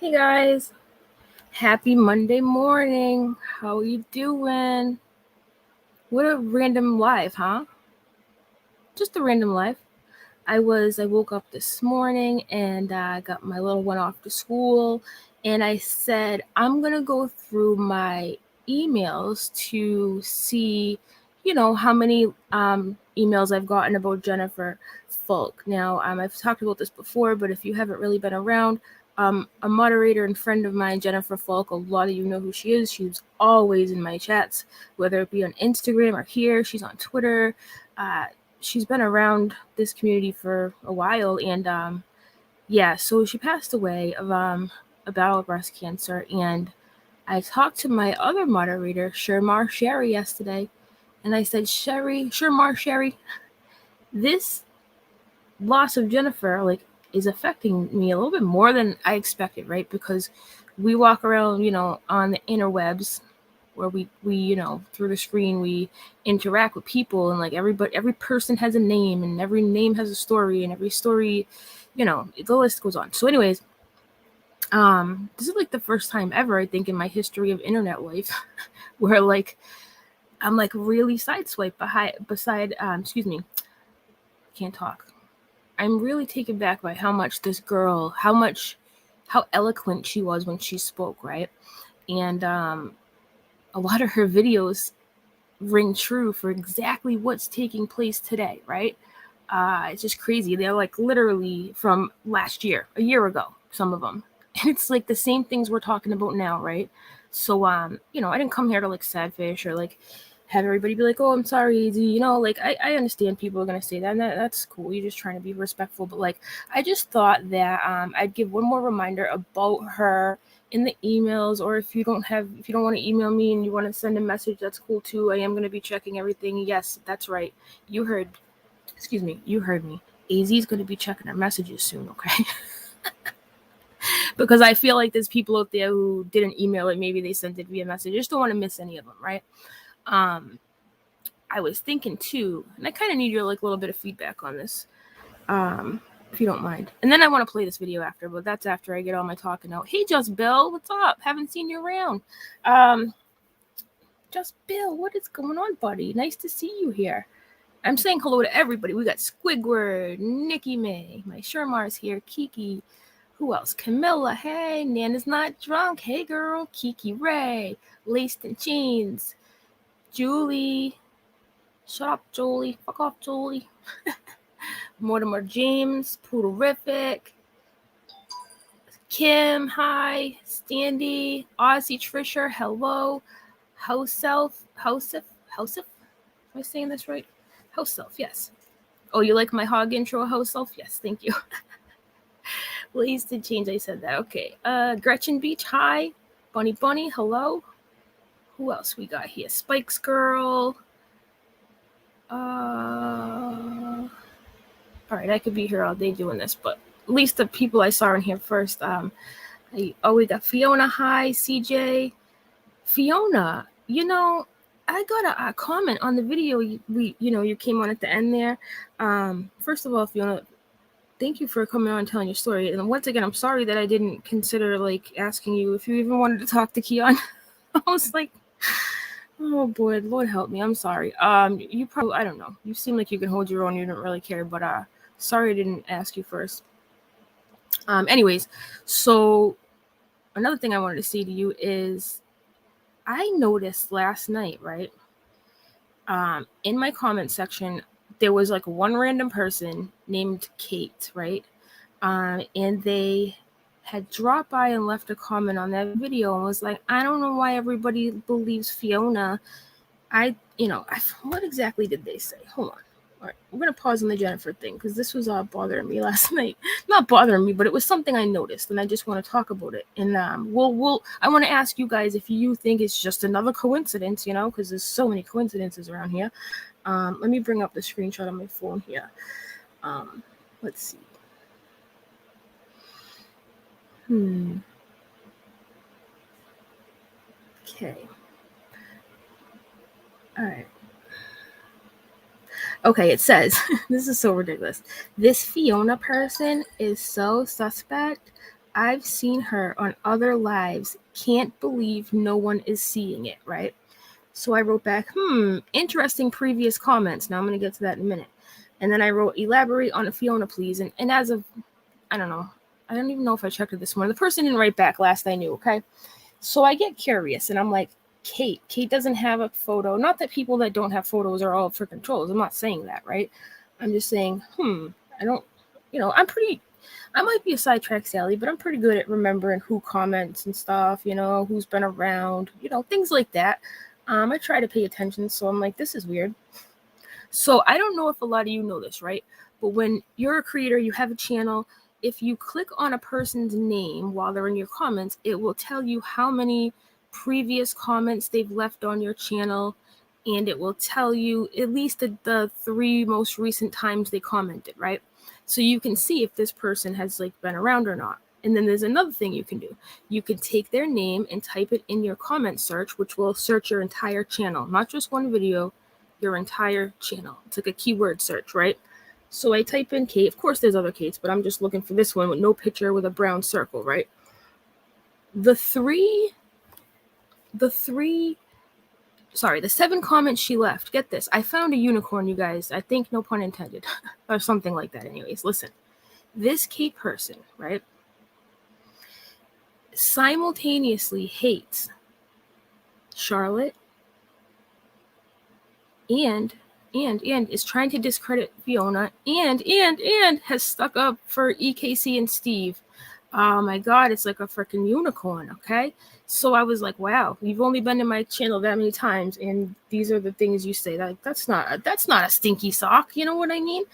Hey guys, happy Monday morning. How you doing? What a random live, huh? Just a random live. I woke up this morning and I got my little one off to school, and I said I'm gonna go through my emails to see, how many emails I've gotten about Jennifer Folk. Now, I've talked about this before, but if you haven't really been around, a moderator and friend of mine, Jennifer Folk, a lot of you know who she is. She's always in my chats, whether it be on Instagram or here. She's on Twitter. She's been around this community for a while, and so she passed away of a battle of breast cancer. And I talked to my other moderator, Shermar Sherry, yesterday, and I said, Shermar Sherry, this loss of Jennifer is affecting me a little bit more than I expected, right? Because we walk around, on the interwebs, where we through the screen we interact with people, and every person has a name, and every name has a story, and every story, the list goes on. So anyways, this is the first time ever, I think, in my history of internet life where I'm really sideswiped beside can't talk. I'm really taken back by how much this girl, how eloquent she was when she spoke, right? And a lot of her videos ring true for exactly what's taking place today, right? It's just crazy. They're literally from last year, a year ago, some of them. And it's the same things we're talking about now, right? So, I didn't come here to sad fish or have everybody be oh, I'm sorry, AZ. I understand people are going to say that, and that's cool. You're just trying to be respectful. But I just thought that I'd give one more reminder about her in the emails, or if you don't want to email me and you want to send a message, that's cool too. I am going to be checking everything. Yes, that's right. You heard me. AZ is going to be checking our messages soon, okay? Because I feel there's people out there who didn't email it. Maybe they sent it via message. I just don't want to miss any of them, right? I was thinking too, and I kind of need your little bit of feedback on this, if you don't mind. And then I want to play this video after, but that's after I get all my talking out. Hey, Just Bill, what's up? Haven't seen you around. Just Bill, what is going on, buddy? Nice to see you here. I'm saying hello to everybody. We got Squidward, Nikki May, my Shermar's here, Kiki. Who else? Camilla, hey. Nana's not drunk. Hey, girl. Kiki Ray, Laced in Chains, Julie. Shut up, Julie. Fuck off, Julie. Mortimer James, Poodlerific, Kim, hi. Standy, Ozzy Trisher, hello. House Self. Am I saying this right? House Self, yes. Oh, you like my hog intro, House Self? Yes, thank you. Please to change, I said that. Okay. Gretchen Beach, hi. Bunny, hello. Who else we got here? Spikes Girl. All right, I could be here all day doing this, but at least the people I saw in here first. We got Fiona, hi. CJ. Fiona, I got a comment on the video you came on at the end there. First of all, Fiona, thank you for coming on and telling your story. And once again, I'm sorry that I didn't consider asking you if you even wanted to talk to Keon. I was oh boy, Lord help me. I'm sorry. You probably, I don't know. You seem like you can hold your own. You don't really care, but sorry I didn't ask you first. Anyways, so another thing I wanted to say to you is I noticed last night, right? In my comment section, there was one random person named Kate, right? And they had dropped by and left a comment on that video and was I don't know why everybody believes Fiona. What exactly did they say? Hold on. All right, we're going to pause on the Jennifer thing because this was bothering me last night. Not bothering me, but it was something I noticed, and I just want to talk about it. And I want to ask you guys if you think it's just another coincidence, because there's so many coincidences around here. Let me bring up the screenshot on my phone here. Let's see. Okay. All right. Okay, it says, this is so ridiculous. This Fiona person is so suspect. I've seen her on other lives. Can't believe no one is seeing it, right? So I wrote back, interesting previous comments. Now I'm going to get to that in a minute. And then I wrote, elaborate on Fiona, please. And as of, I don't know. I don't even know if I checked it this morning. The person didn't write back last I knew, okay? So I get curious and I'm like, Kate doesn't have a photo. Not that people that don't have photos are all freaking trolls. I'm not saying that, right? I'm just saying, I don't, I might be a sidetrack Sally, but I'm pretty good at remembering who comments and stuff, who's been around, things like that. I try to pay attention, so I'm like, this is weird. So I don't know if a lot of you know this, right? But when you're a creator, you have a channel, if you click on a person's name while they're in your comments, it will tell you how many previous comments they've left on your channel, and it will tell you at least the 3 most recent times they commented, right? So you can see if this person has been around or not. And then there's another thing you can do. You can take their name and type it in your comment search, which will search your entire channel, not just one video, your entire channel. It's like a keyword search, right? So I type in Kate. Of course, there's other Kates, but I'm just looking for this one with no picture with a brown circle, right? The 7 comments she left. Get this. I found a unicorn, you guys. I think no pun intended. Or something like that. Anyways, listen. This Kate person, right, simultaneously hates Charlotte and is trying to discredit Fiona and has stuck up for EKC and Steve. Oh my God, it's like a freaking unicorn, okay? So I was like, wow, you've only been in my channel that many times, and these are the things you say. That's not a stinky sock, you know what I mean?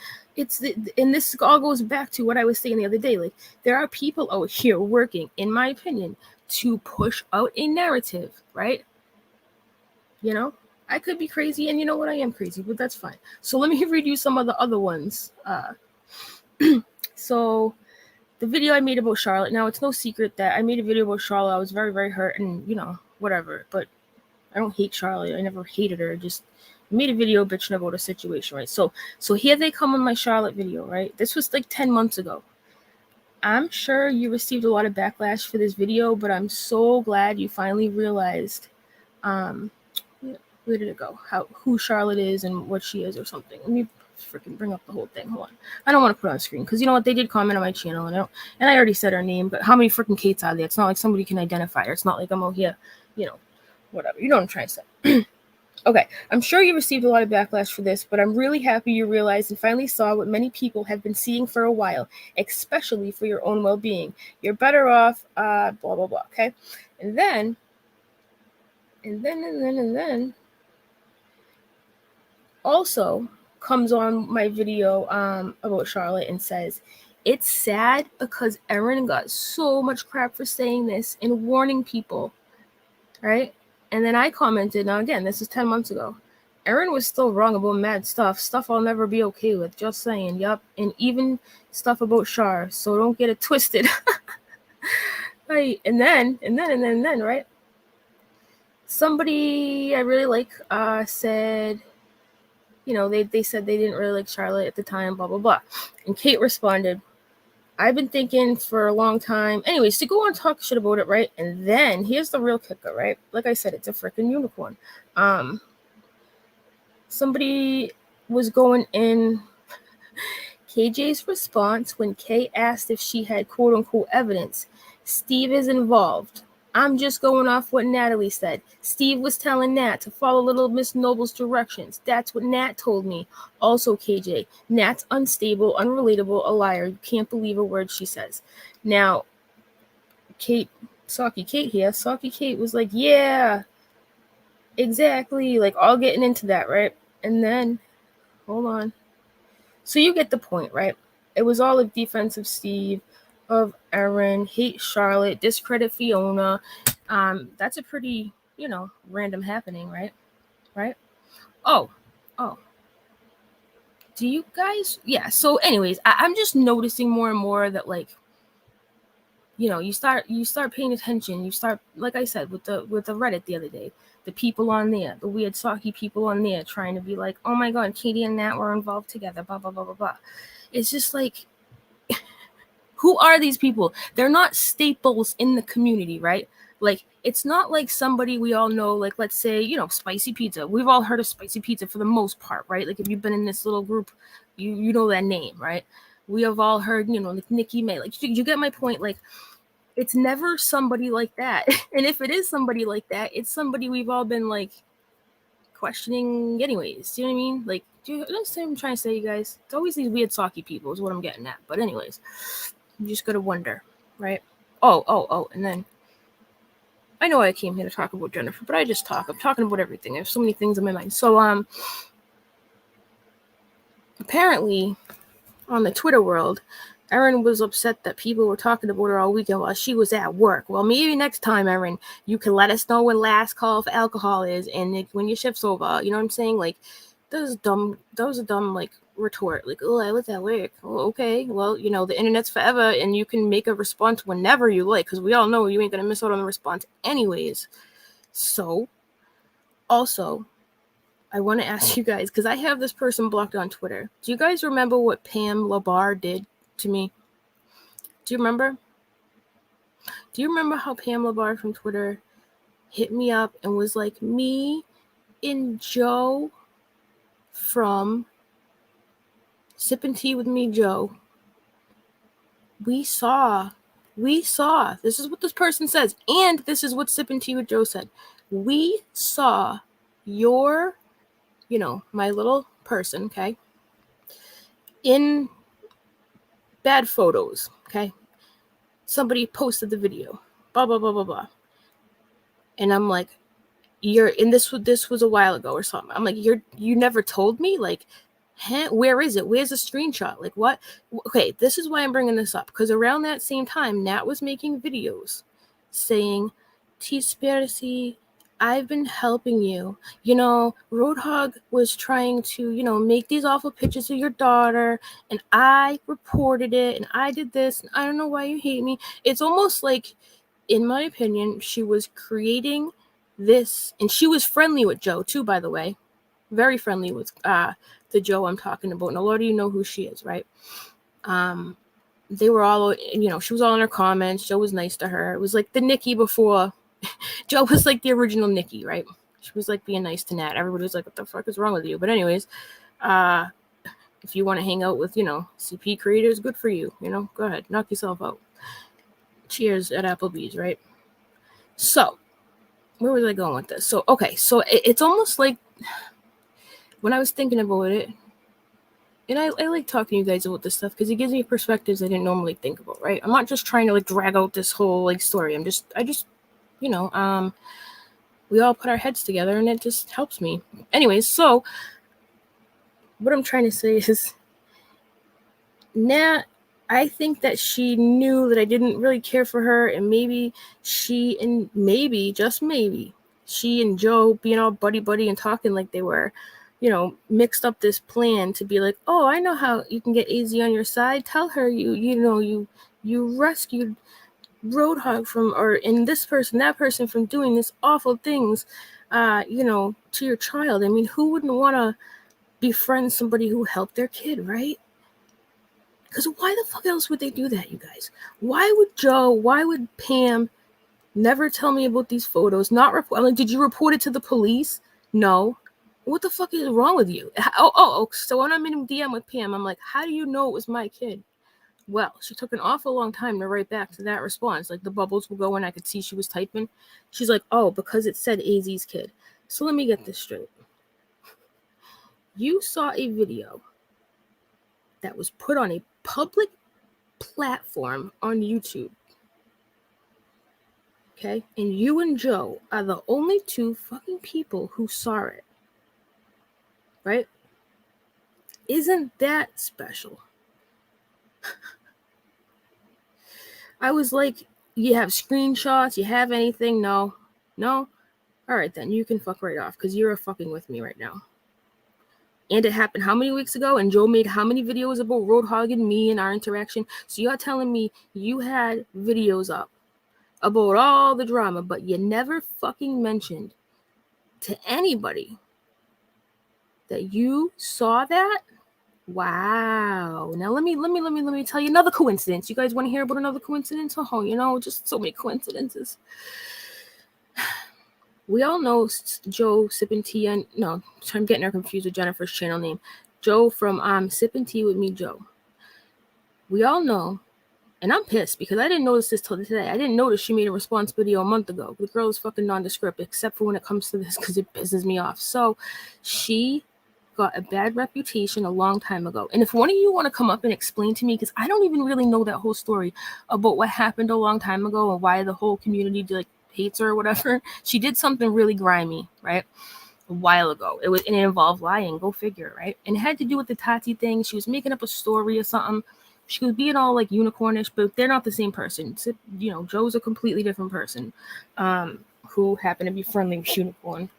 And this all goes back to what I was saying the other day. Like, there are people out here working, in my opinion, to push out a narrative, right? I could be crazy, and you know what? I am crazy, but that's fine. So let me read you some of the other ones. So the video I made about Charlotte, now it's no secret that I made a video about Charlotte. I was very, very hurt and, whatever. But I don't hate Charlotte. I never hated her. Just made a video bitching about a situation, right? So here they come on my Charlotte video, right? This was 10 months ago. I'm sure you received a lot of backlash for this video, but I'm so glad you finally realized, where did it go? Who Charlotte is and what she is or something. Let me freaking bring up the whole thing. Hold on. I don't want to put it on screen because you know what? They did comment on my channel and I already said her name, but how many freaking Kates are there? It's not like somebody can identify her. It's not like I'm out here, whatever. You know what I'm trying to say. Okay, I'm sure you received a lot of backlash for this, but I'm really happy you realized and finally saw what many people have been seeing for a while, especially for your own well-being. You're better off, blah, blah, blah, okay? And then also comes on my video about Charlotte and says, it's sad because Erin got so much crap for saying this and warning people, right? And then I commented, now again, this is 10 months ago. Erin was still wrong about mad stuff I'll never be okay with, just saying, yup, and even stuff about Char, so don't get it twisted. Right, and then, right? Somebody I really like said, they said they didn't really like Charlotte at the time, blah, blah, blah. And Kate responded, I've been thinking for a long time. Anyways, to go on talk shit about it, right? And then here's the real kicker, right? Like I said, it's a freaking unicorn. Somebody was going in KJ's response when Kay asked if she had quote unquote evidence. Steve is involved. I'm just going off what Natalie said. Steve was telling Nat to follow little Miss Noble's directions. That's what Nat told me. Also, KJ, Nat's unstable, unrelatable, a liar. You can't believe a word she says. Now, Saucy Kate was like, yeah, exactly. All getting into that, right? And then, hold on. So you get the point, right? It was all a defense of Steve, of Erin, hate Charlotte, discredit Fiona. That's a pretty, random happening, right? Right? Oh. Do you guys? Yeah. So anyways, I'm just noticing more and more that you start paying attention. You start, like I said, with the Reddit the other day, the people on there, the weird Saki people on there trying to be like, oh my God, Katie and Nat were involved together, blah, blah, blah, blah, blah. It's just like, Who are these people? They're not staples in the community, right? Like, it's not like somebody we all know, like, let's say, spicy pizza. We've all heard of spicy pizza for the most part, right? Like, if you've been in this little group, you know that name, right? We have all heard, like Nikki May. Like, you get my point? Like, it's never somebody like that. And if it is somebody like that, it's somebody we've all been, like, questioning anyways. Do you know what I mean? Like, do you understand what I'm trying to say, you guys? It's always these weird socky people is what I'm getting at. But anyways, you just gotta wonder, right? Oh, and then I know I came here to talk about Jennifer, but I'm talking about everything. There's so many things in my mind. So apparently on the Twitter world, Erin was upset that people were talking about her all weekend while she was at work. Well, maybe next time, Erin, you can let us know when last call for alcohol is and when your shift's over. You know what I'm saying? Like, that was a dumb like retort. Like, oh, I was at work. Oh, okay. Well, the internet's forever and you can make a response whenever you like, because we all know you ain't going to miss out on the response anyways. So, also, I want to ask you guys, because I have this person blocked on Twitter. Do you guys remember what Pam LaBar did to me? Do you remember? Do you remember how Pam LaBar from Twitter hit me up and was like, me and Joe from Sippin' Tea with Me, Joe, we saw, this is what this person says, and this is what Sippin' Tea with Joe said. We saw your, my little person, okay, in bad photos, okay? Somebody posted the video, blah, blah, blah, blah, blah. And I'm like, this was a while ago or something. I'm like, you never told me? Like, where is it? Where's the screenshot? Like, what? Okay, this is why I'm bringing this up, because around that same time, Nat was making videos saying, T-Spiracy, I've been helping you. Roadhog was trying to, make these awful pictures of your daughter, and I reported it, and I did this, and I don't know why you hate me. It's almost like, in my opinion, she was creating this, and she was friendly with Joe too, by the way. Very friendly with the Joe I'm talking about, and a lot of you know who she is, right? They were all, she was all in her comments. Joe was nice to her. It was like the Nikki before. Joe was like the original Nikki, right? She was like being nice to Nat. Everybody was like, what the fuck is wrong with you? But anyways, if you want to hang out with, CP creators, good for you. Go ahead, knock yourself out. Cheers at Applebee's, right? So, where was I going with this? So, okay, so it's almost like when I was thinking about it, and I like talking to you guys about this stuff because it gives me perspectives I didn't normally think about, right? I'm not just trying to like drag out this whole like story. I just we all put our heads together and it just helps me. Anyways, so what I'm trying to say is, Nat, I think that she knew that I didn't really care for her, and maybe just maybe, she and Joe being all buddy and talking like they were, mixed up this plan to be like, oh, I know how you can get AZ on your side. Tell her you rescued Roadhog from, and this person, that person from doing this awful things, to your child. I mean, who wouldn't want to befriend somebody who helped their kid, right? Because why the fuck else would they do that, you guys? Why would Pam never tell me about these photos? Not report. Like, did you report it to the police? No. What the fuck is wrong with you? So when I'm in DM with Pam, I'm like, how do you know it was my kid? Well, she took an awful long time to write back to that response. Like, the bubbles will go and I could see she was typing. She's like, oh, because it said AZ's kid. So let me get this straight. You saw a video that was put on a public platform on YouTube. Okay? And you and Joe are the only two fucking people who saw it. Right? Isn't that special? I was like, you have screenshots? You have anything? No? All right, then you can fuck right off because you're fucking with me right now. And it happened how many weeks ago? And Joe made how many videos about Roadhog and me and our interaction? So you're telling me you had videos up about all the drama, but you never fucking mentioned to anybody that you saw that? Wow. Now let me tell you another coincidence. You guys want to hear about another coincidence? Oh, just so many coincidences. We all know Joe sipping tea and no, I'm getting her confused with Jennifer's channel name. Joe from Sipping Tea with Me Joe. We all know, and I'm pissed because I didn't notice this till today. I didn't notice she made a response video a month ago. The girl is fucking nondescript, except for when it comes to this because it pisses me off. So she got a bad reputation a long time ago. And if one of you want to come up and explain to me, because I don't even really know that whole story about what happened a long time ago and why the whole community hates her or whatever. She did something really grimy, right? A while ago. It involved lying, go figure, right? And it had to do with the Tati thing. She was making up a story or something. She was being all like unicornish, but they're not the same person. Joe's a completely different person who happened to be friendly with Unicorn.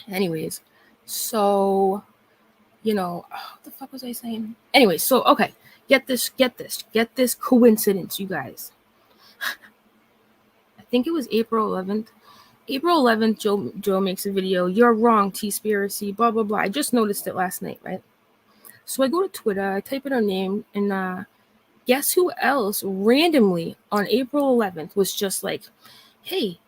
Anyways, so what the fuck was I saying? Anyway, so okay, get this coincidence, you guys. I think it was April 11th. April 11th, Joe makes a video. You're wrong, T-spiracy, blah, blah, blah. I just noticed it last night, right? So I go to Twitter, I type in her name, and guess who else randomly on April 11th was just like, hey,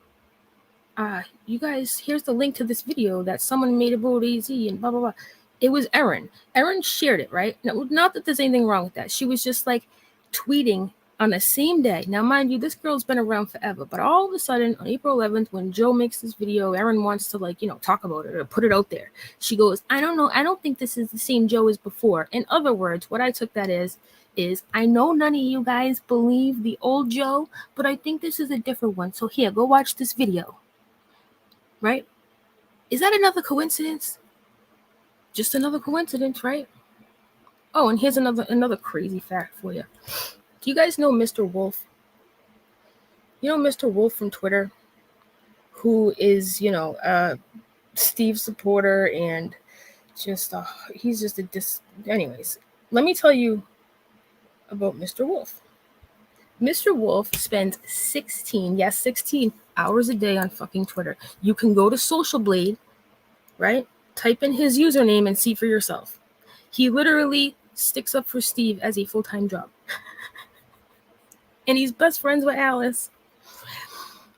you guys, here's the link to this video that someone made about AZ and blah, blah, blah. It was Erin. Erin shared it, right? No, not that there's anything wrong with that. She was just like tweeting on the same day. Now, mind you, this girl's been around forever, but all of a sudden on April 11th, when Joe makes this video, Erin wants to talk about it or put it out there. She goes, I don't know. I don't think this is the same Joe as before. In other words, what I took that is I know none of you guys believe the old Joe, but I think this is a different one. So here, go watch this video. Right? Is that another coincidence? Just another coincidence, right? Oh, and here's another crazy fact for you. Do you guys know Mr. Wolf? You know Mr. Wolf from Twitter, who is, Steve's supporter and just, he's just anyways, let me tell you about Mr. Wolf. Mr. Wolf spends 16 hours a day on fucking Twitter. You can go to Social Blade, right? Type in his username and see for yourself. He literally sticks up for Steve as a full-time job. And he's best friends with Alice.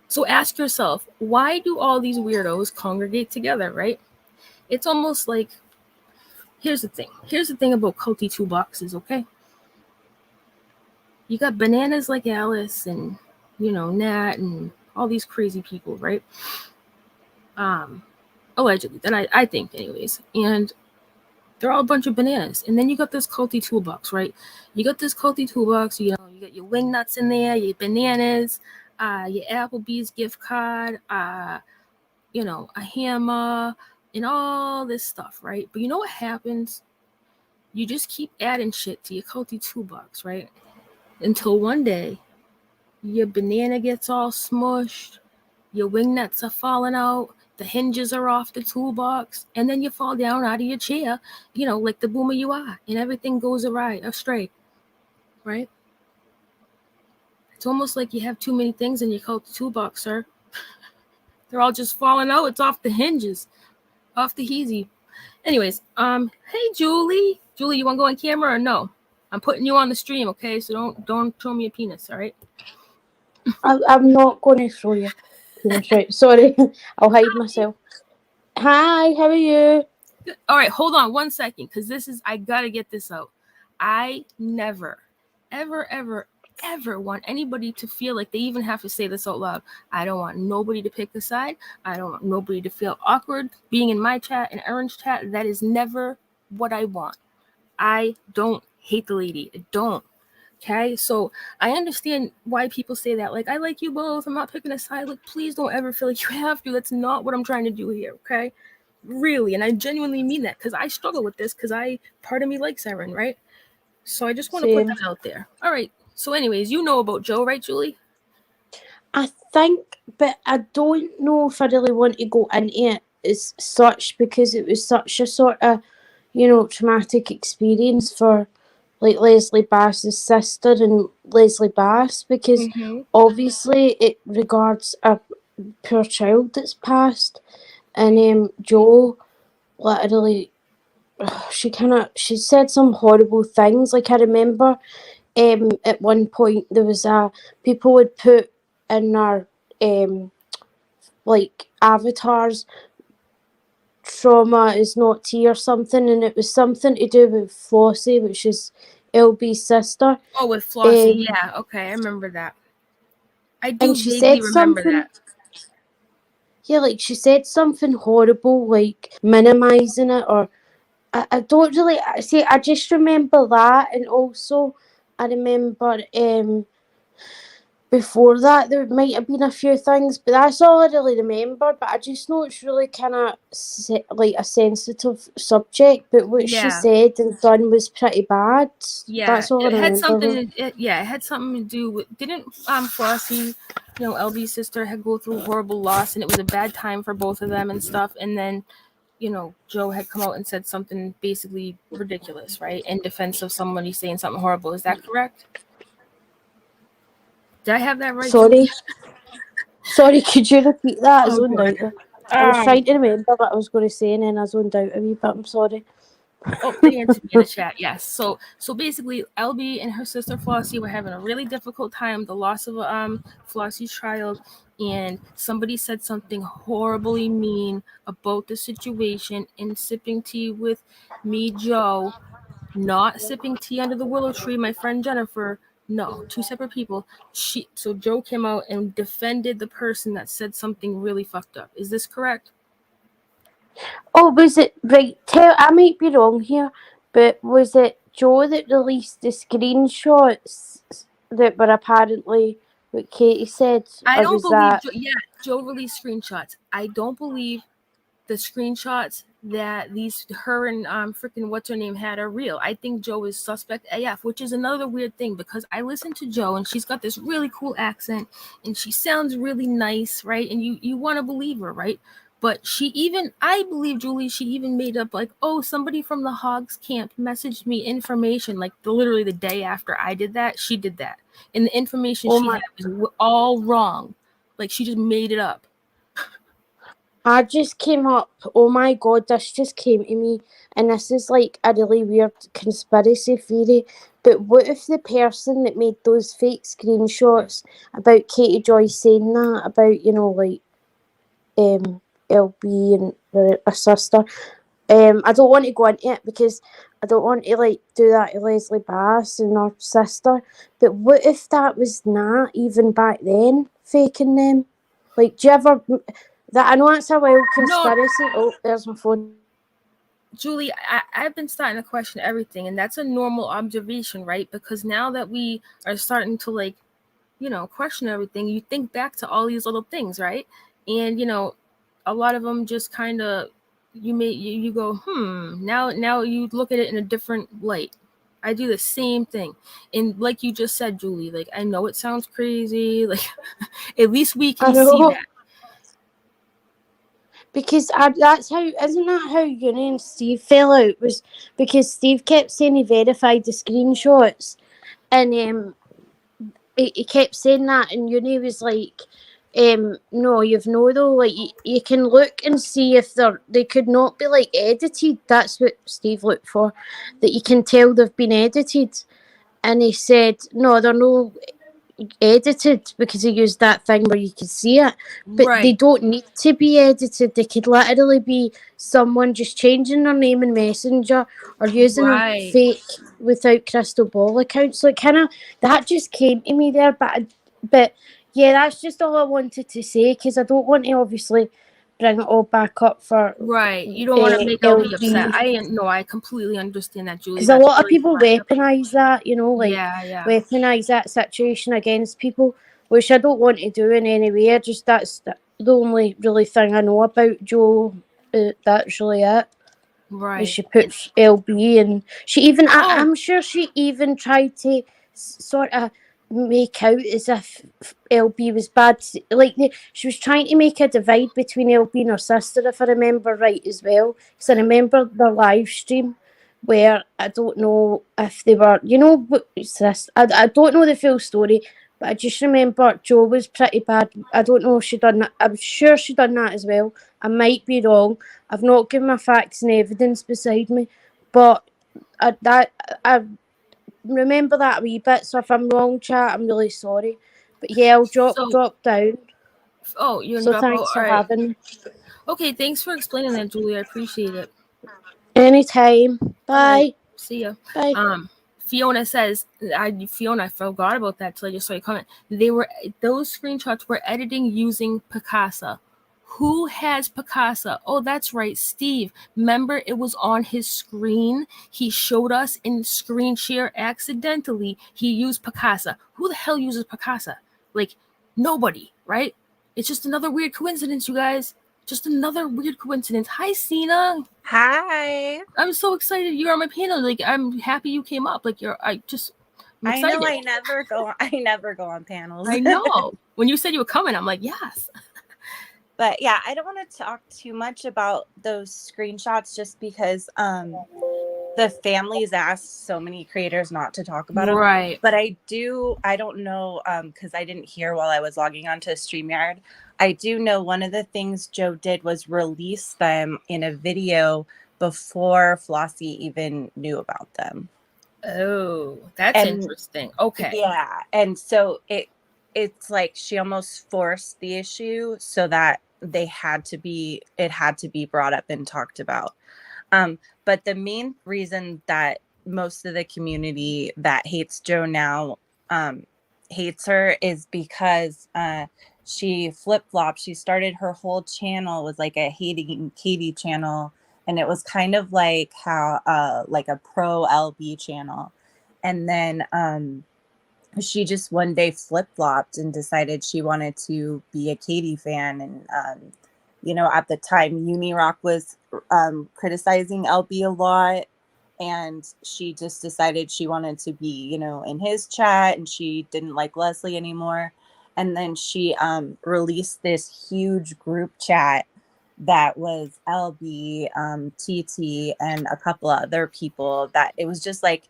So ask yourself, why do all these weirdos congregate together, right? It's almost like, here's the thing about culty toolboxes, okay? You got bananas like Alice and, Nat and all these crazy people, right? Allegedly, that I think anyways. And they're all a bunch of bananas. And then you got this culty toolbox, right? You got this culty toolbox, you got your wing nuts in there, your bananas, your Applebee's gift card, a hammer, and all this stuff, right? But you know what happens? You just keep adding shit to your culty toolbox, right? Until one day, your banana gets all smushed, your wing nuts are falling out, the hinges are off the toolbox, and then you fall down out of your chair, like the boomer you are, and everything goes astray, right? It's almost like you have too many things in your culty toolbox, sir. They're all just falling out. It's off the hinges, off the heezy. Anyways, hey, Julie. Julie, you want to go on camera or no? I'm putting you on the stream, okay? So don't show me a penis, all right? I'm not going to show you penis, right? Sorry, I'll hide myself. Hi, how are you? All right, hold on 1 second, because I got to get this out. I never, ever, ever, ever want anybody to feel like they even have to say this out loud. I don't want nobody to pick a side. I don't want nobody to feel awkward being in my chat and Erin's chat. That is never what I want. I don't hate the lady. I don't. Okay, so I understand why people say that. Like, I like you both. I'm not picking a side. Like, please don't ever feel like you have to. That's not what I'm trying to do here, okay? Really, and I genuinely mean that because I struggle with this because part of me likes Erin, right? So I just want to put that out there. All right. So anyways, you know about Joe, right, Julie? I think, but I don't know if I really want to go into it as such because it was such a sort of, traumatic experience for, like, Leslie Bass's sister and Leslie Bass because obviously it regards a poor child that's passed, and Joe literally she said some horrible things. Like I remember, at one point there was a people would put in their like avatars, trauma is not tea or something, and it was something to do with Flossie, which is LB's sister. Oh, with Flossie. Um, Yeah, okay, I remember that. I and do she vaguely said remember something. that. Yeah, like she said something horrible, like minimizing it, or I don't really see. I just remember that, and also I remember before that there might have been a few things, but that's all I really remember. But I just know it's really kind of like a sensitive subject. But what she Yeah. said and done was pretty bad. Yeah, That's all I it had remember. something. Yeah, it had something to do with. Didn't Flossie, LB's sister, had go through horrible loss, and it was a bad time for both of them and stuff. And then, Joe had come out and said something basically ridiculous, right, in defense of somebody saying something horrible. Is that correct? Did I have that right, Julie? Sorry, sorry. Could you repeat that? I Oh, zoned good. out there. I was Um, trying to remember what I was going to say, and then I zoned out a wee bit. I'm sorry. Oh, they answered me in the chat. Yes. So basically, LB and her sister Flossie were having a really difficult time. The loss of Flossie's child, and somebody said something horribly mean about the situation. And sipping tea with me, Joe, not sipping tea under the willow tree. My friend Jennifer. No, two separate people. So Joe came out and defended the person that said something really fucked up. Is this correct? Oh, was it right? Tell I might be wrong here, but was it Joe that released the screenshots that were apparently what Katie said, I or don't was believe. that? Yeah, Joe released screenshots. I don't believe the screenshots that these her and freaking what's her name had are real. I think Joe is suspect AF, which is another weird thing because I listen to Joe and she's got this really cool accent and she sounds really nice, right? And you want to believe her, right? But I believe Julie, she even made up like, oh, somebody from the Hogs camp messaged me information like literally the day after I did that, she did that. And the information Oh she my! had was all wrong. Like she just made it up. I just came up. Oh my god! This just came to me, and this is like a really weird conspiracy theory. But what if the person that made those fake screenshots about Katie Joy saying that about like LB and her sister. I don't want to go into it because I don't want to like do that to Leslie Bass and her sister. But what if that was not even back then faking them? Like, do you ever that? I know that's a wild No, conspiracy. Oh, there's my phone. Julie, I've been starting to question everything, and that's a normal observation, right? Because now that we are starting to like, question everything, you think back to all these little things, right? And a lot of them just kind of you go, now you look at it in a different light. I do the same thing, and like you just said, Julie, like I know it sounds crazy, like at least we I can see know that. because that's how isn't that how Uni and Steve fell out was because Steve kept saying he verified the screenshots and he kept saying that, and Uni was like, "No, you've no though. Like you can look and see if they could not be like edited. That's what Steve looked for, that you can tell they've been edited." And he said, "No, they're no edited because he used that thing where you could see it, but they Right, don't need to be edited. They could literally be someone just changing their name in Messenger or using a right, fake without crystal ball account." So it kind of that just came to me there, but yeah, that's just all I wanted to say because I don't want to obviously bring it all back up for right. You don't want to make LB LB. upset. I no, I completely understand that, Julie. Because a That's lot of really people fine. weaponize that, like Yeah, yeah. weaponize that situation against people, which I don't want to do in any way. I just that's the only really thing I know about Joe. That's really it. Is Right. she puts LB and she even Oh, I'm sure she even tried to sort of make out as if LB was bad. Like she was trying to make a divide between LB and her sister, if I remember right as well. Because I remember the live stream where I don't know if they were, what's this? I don't know the full story, but I just remember Joe was pretty bad. I don't know if she done that. I'm sure she done that as well. I might be wrong. I've not given my facts and evidence beside me, but I remember that a wee bit. So if I'm wrong, chat, I'm really sorry. But yeah, I'll So, drop down. oh, you're gonna So drop out. thanks All for right. having me. Okay, thanks for explaining that, Julie. I appreciate it. Anytime. All right. Bye. See ya. Bye. Fiona says, Fiona, I forgot about that till I just saw your comment. Those screenshots were editing using Picasa. Who has Picasa? Oh, that's right, Steve. Remember, it was on his screen. He showed us in screen share accidentally. He used Picasa. Who the hell uses Picasa? Like, nobody, right? It's just another weird coincidence, you guys. Just another weird coincidence. Hi, Sina. Hi. I'm so excited you're on my panel. Like, I'm happy you came up. Like, I'm I excited. know I never go on panels. I know. When you said you were coming, I'm like, yes. But yeah, I don't want to talk too much about those screenshots just because the families asked so many creators not to talk about them. Right. But I don't know, because I didn't hear while I was logging onto StreamYard. I do know one of the things Joe did was release them in a video before Flossie even knew about them. Oh, that's And interesting. Okay. yeah, and so it's like she almost forced the issue so that it had to be brought up and talked about. But the main reason that most of the community that hates Joe now hates her is because she flip-flopped. She started her whole channel was like a hating Katie channel, and it was kind of like how like a pro LB channel. And then she just one day flip-flopped and decided she wanted to be a Katie fan. And at the time Unirock was criticizing LB a lot, and she just decided she wanted to be in his chat, and she didn't like Leslie anymore. And then she released this huge group chat that was LB, TT, and a couple of other people, that it was just like,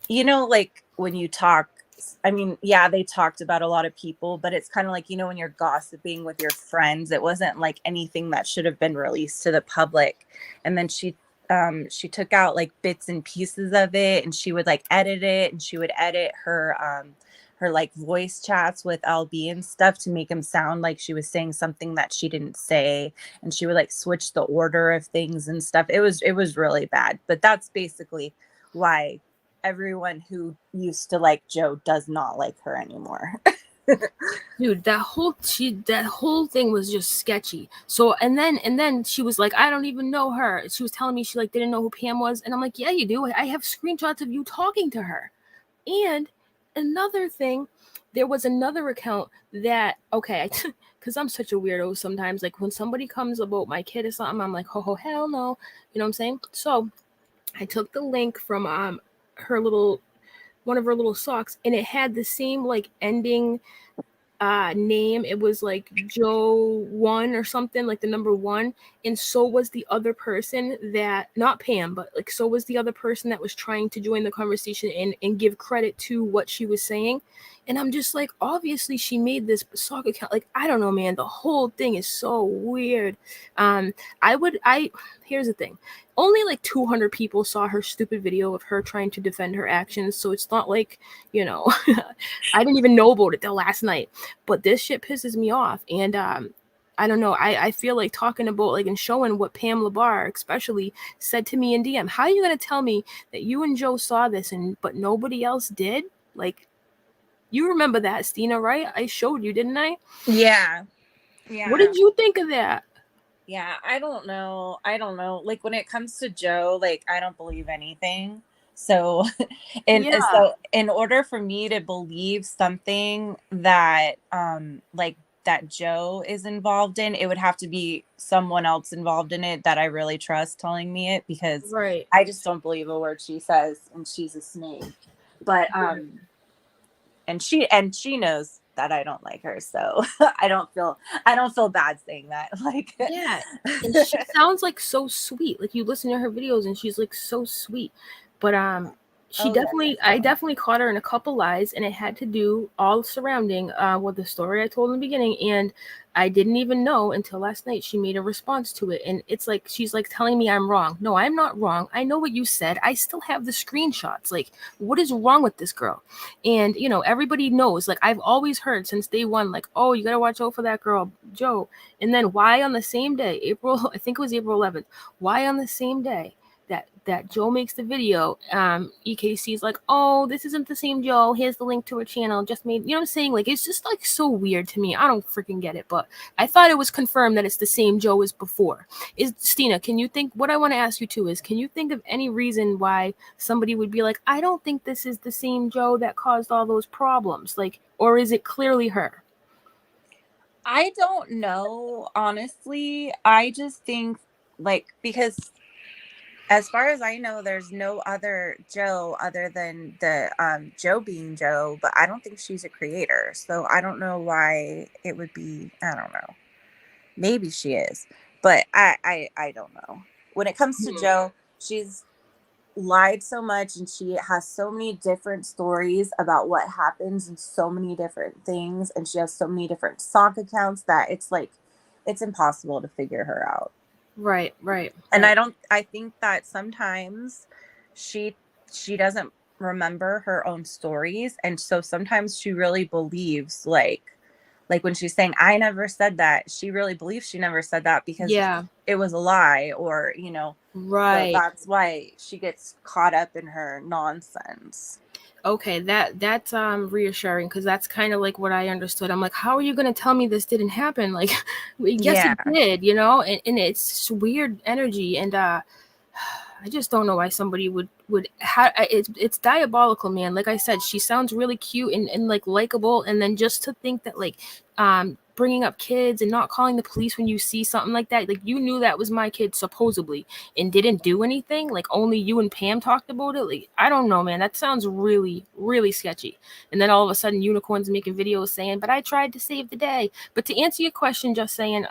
like when you talk, I mean, yeah, they talked about a lot of people, but it's kind of like, when you're gossiping with your friends, it wasn't like anything that should have been released to the public. And then she took out like bits and pieces of it, and she would like edit it, and she would edit her like voice chats with LB and stuff to make him sound like she was saying something that she didn't say. And she would like switch the order of things and stuff. It was really bad. But that's basically why everyone who used to like Joe does not like her anymore. Dude, that whole thing was just sketchy. So and then she was like, I don't even know her. She was telling me she like didn't know who Pam was, and I'm like, yeah, you do. I have screenshots of you talking to her. And another thing, there was another account that, okay, because I'm such a weirdo sometimes. Like when somebody comes about my kid or something, I'm like, ho hell no. You know what I'm saying? So I took the link from one of her little socks, and it had the same like ending name. It was like Joe 1 or something, like the number 1. And so was the other person that, not Pam, but like so was the other person that was trying to join the conversation and give credit to what she was saying. And I'm just like, obviously she made this sock account. Like, I don't know, man. The whole thing is so weird. Here's the thing. Only like 200 people saw her stupid video of her trying to defend her actions. So it's not like, I didn't even know about it till last night. But this shit pisses me off. And I don't know. I feel like talking about like and showing what Pam Labar especially said to me in DM. How are you gonna tell me that you and Joe saw this but nobody else did? Like, you remember that, Stina, right? I showed you, didn't I? Yeah. What did you think of that? Yeah, I don't know. Like when it comes to Joe, like I don't believe anything. So so in order for me to believe something that like that Joe is involved in, it would have to be someone else involved in it that I really trust telling me it, because Right. I just don't believe a word she says, and she's a snake. But and she knows that I don't like her, so I don't feel bad saying that. Like, yeah, and she sounds like so sweet. Like you listen to her videos and she's like so sweet, but I definitely caught her in a couple lies, and it had to do all surrounding with the story I told in the beginning. And I didn't even know until last night she made a response to it. And it's like, she's like telling me I'm wrong. No, I'm not wrong. I know what you said. I still have the screenshots. Like, what is wrong with this girl? And, you know, everybody knows, like, I've always heard since day one, like, oh, you got to watch out for that girl, Joe. And then why on the same day, I think it was April 11th, why on the same day that Joe makes the video, EKC is like, oh, this isn't the same Joe. Here's the link to her channel. Just made, you know what I'm saying? Like, it's just like so weird to me. I don't freaking get it, but I thought it was confirmed that it's the same Joe as before. Stina, can you think, what I want to ask you too is, can you think of any reason why somebody would be like, I don't think this is the same Joe that caused all those problems? Like, or is it clearly her? I don't know, honestly. I just think, like, because as far as I know, there's no other Joe other than the Joe being Joe, but I don't think she's a creator. So I don't know why it would be, I don't know. Maybe she is, but I don't know. When it comes to Joe, she's lied so much and she has so many different stories about what happens and so many different things, and she has so many different sock accounts that it's like it's impossible to figure her out. Right. And I think that sometimes she doesn't remember her own stories, and so sometimes she really believes, like when she's saying I never said that, she really believes she never said that because it was a lie, or you know, right. So that's why she gets caught up in her nonsense. Okay, that's reassuring, because that's kind of like what I understood. I'm like, how are you going to tell me this didn't happen? Like, yes, it did, you know, and it's weird energy, and I just don't know why somebody would it's diabolical, man. Like I said, she sounds really cute and like likable, and then just to think that, like, bringing up kids and not calling the police when you see something like that, like, you knew that was my kid supposedly and didn't do anything, like only you and Pam talked about it. Like, I don't know, man, that sounds really, really sketchy. And then all of a sudden Unicorn's making videos saying, but I tried to save the day. But to answer your question, just saying,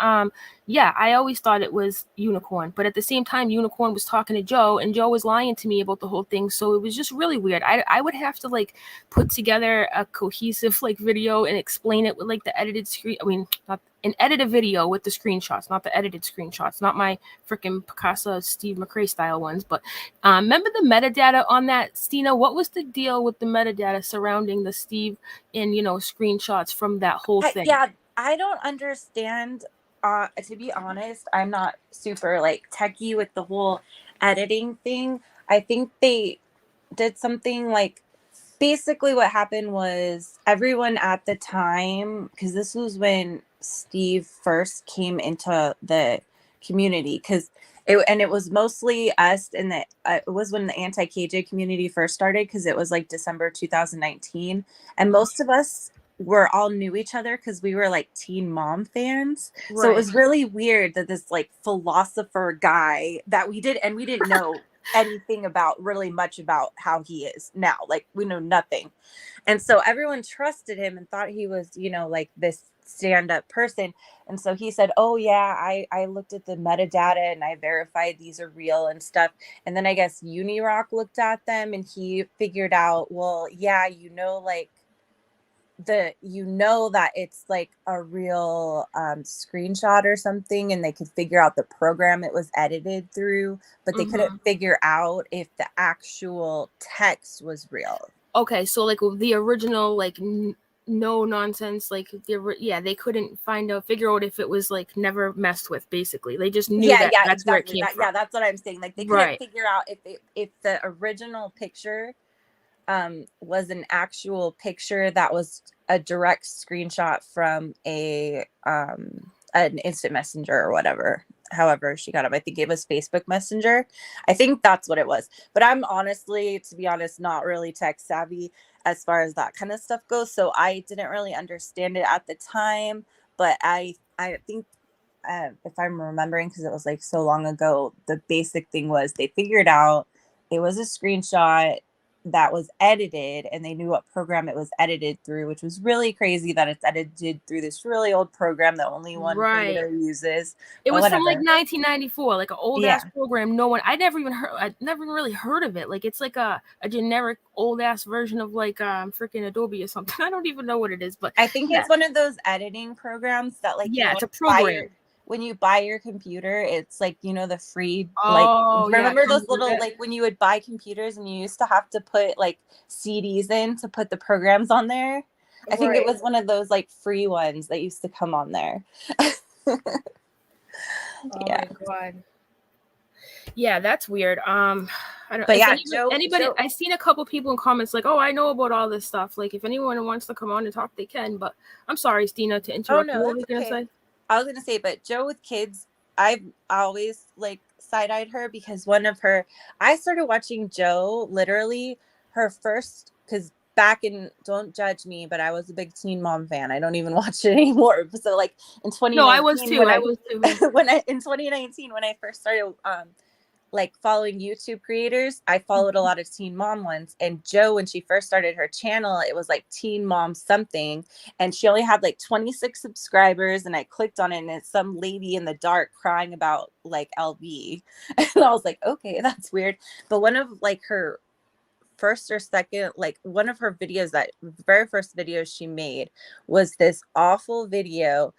yeah, I always thought it was Unicorn, but at the same time, Unicorn was talking to Joe, and Joe was lying to me about the whole thing. So it was just really weird. I would have to like put together a cohesive like video and explain it with like the edited screen. I mean, not an edited video with the screenshots, not the edited screenshots, not my freaking Picasso Steve McRae style ones. But remember the metadata on that, Stina? What was the deal with the metadata surrounding the Steve and, you know, screenshots from that whole thing? Yeah, I don't understand. To be honest, I'm not super like techie with the whole editing thing. I think they did something like, basically what happened was everyone at the time, because this was when Steve first came into the community, because it was mostly us, and it was when the anti-KJ community first started, because it was like December 2019, and most of us were all knew each other because we were like Teen Mom fans. Right. So it was really weird that this like philosopher guy that we didn't know anything about, really much about how he is now. Like, we know nothing. And so everyone trusted him and thought he was, you know, like this stand-up person. And so he said, oh yeah, I looked at the metadata and I verified these are real and stuff. And then I guess Unirock looked at them and he figured out, well, yeah, you know, like that it's like a real screenshot or something, and they could figure out the program it was edited through, but they couldn't figure out if the actual text was real. Okay, so like the original, like no nonsense, like they couldn't figure out if it was like never messed with. Basically, they just knew that's exactly where it came from. Yeah, that's what I'm saying. Like, they couldn't figure out if the original picture was an actual picture that was a direct screenshot from an instant messenger or whatever, however she got him. I think it was Facebook Messenger. I think that's what it was. But I'm honestly, to be honest, not really tech savvy as far as that kind of stuff goes. So I didn't really understand it at the time. But I think, if I'm remembering, because it was like so long ago, the basic thing was they figured out it was a screenshot. that was edited, and they knew what program it was edited through, which was really crazy that it's edited through this really old program that only one Right. creator uses. It But was from like whatever. 1994, like an old Yeah. ass program. I never even really heard of it. Like it's like a generic old ass version of like freaking Adobe or something. I don't even know what it is, but I think yeah, it's one of those editing programs that, like, you know, yeah, it's a program. when you buy your computer, it's like, you know, the free, like, Oh yeah, it remember comes those with little, it. like, when you would buy computers and you used to have to put like CDs in to put the programs on there? I think it Right. was one of those like free ones that used to come on there. Oh Yeah. my god. Yeah, that's weird. I don't. But If yeah, Joe, anybody, I seen a couple people in comments like, "Oh, I know about all this stuff." Like, if anyone wants to come on and talk, they can. But I'm sorry, Stina, to oh interrupt you. no, What were that's you gonna okay. say? I was gonna say, but Joe with kids, I've always like side-eyed her because one of her, I started watching Joe literally her first, because back in, don't judge me, but I was a big Teen Mom fan. I don't even watch it anymore. So like in No, I was 2019 too. when I I was too. in 2019 when I first started like following YouTube creators, I followed a lot of Teen Mom ones. And Joe, when she first started her channel, it was like Teen Mom something. And she only had like 26 subscribers. And I clicked on it and it's some lady in the dark crying about like LV. And I was like, okay, that's weird. But one of like her first or second, like one of her videos, that very first video she made was this awful video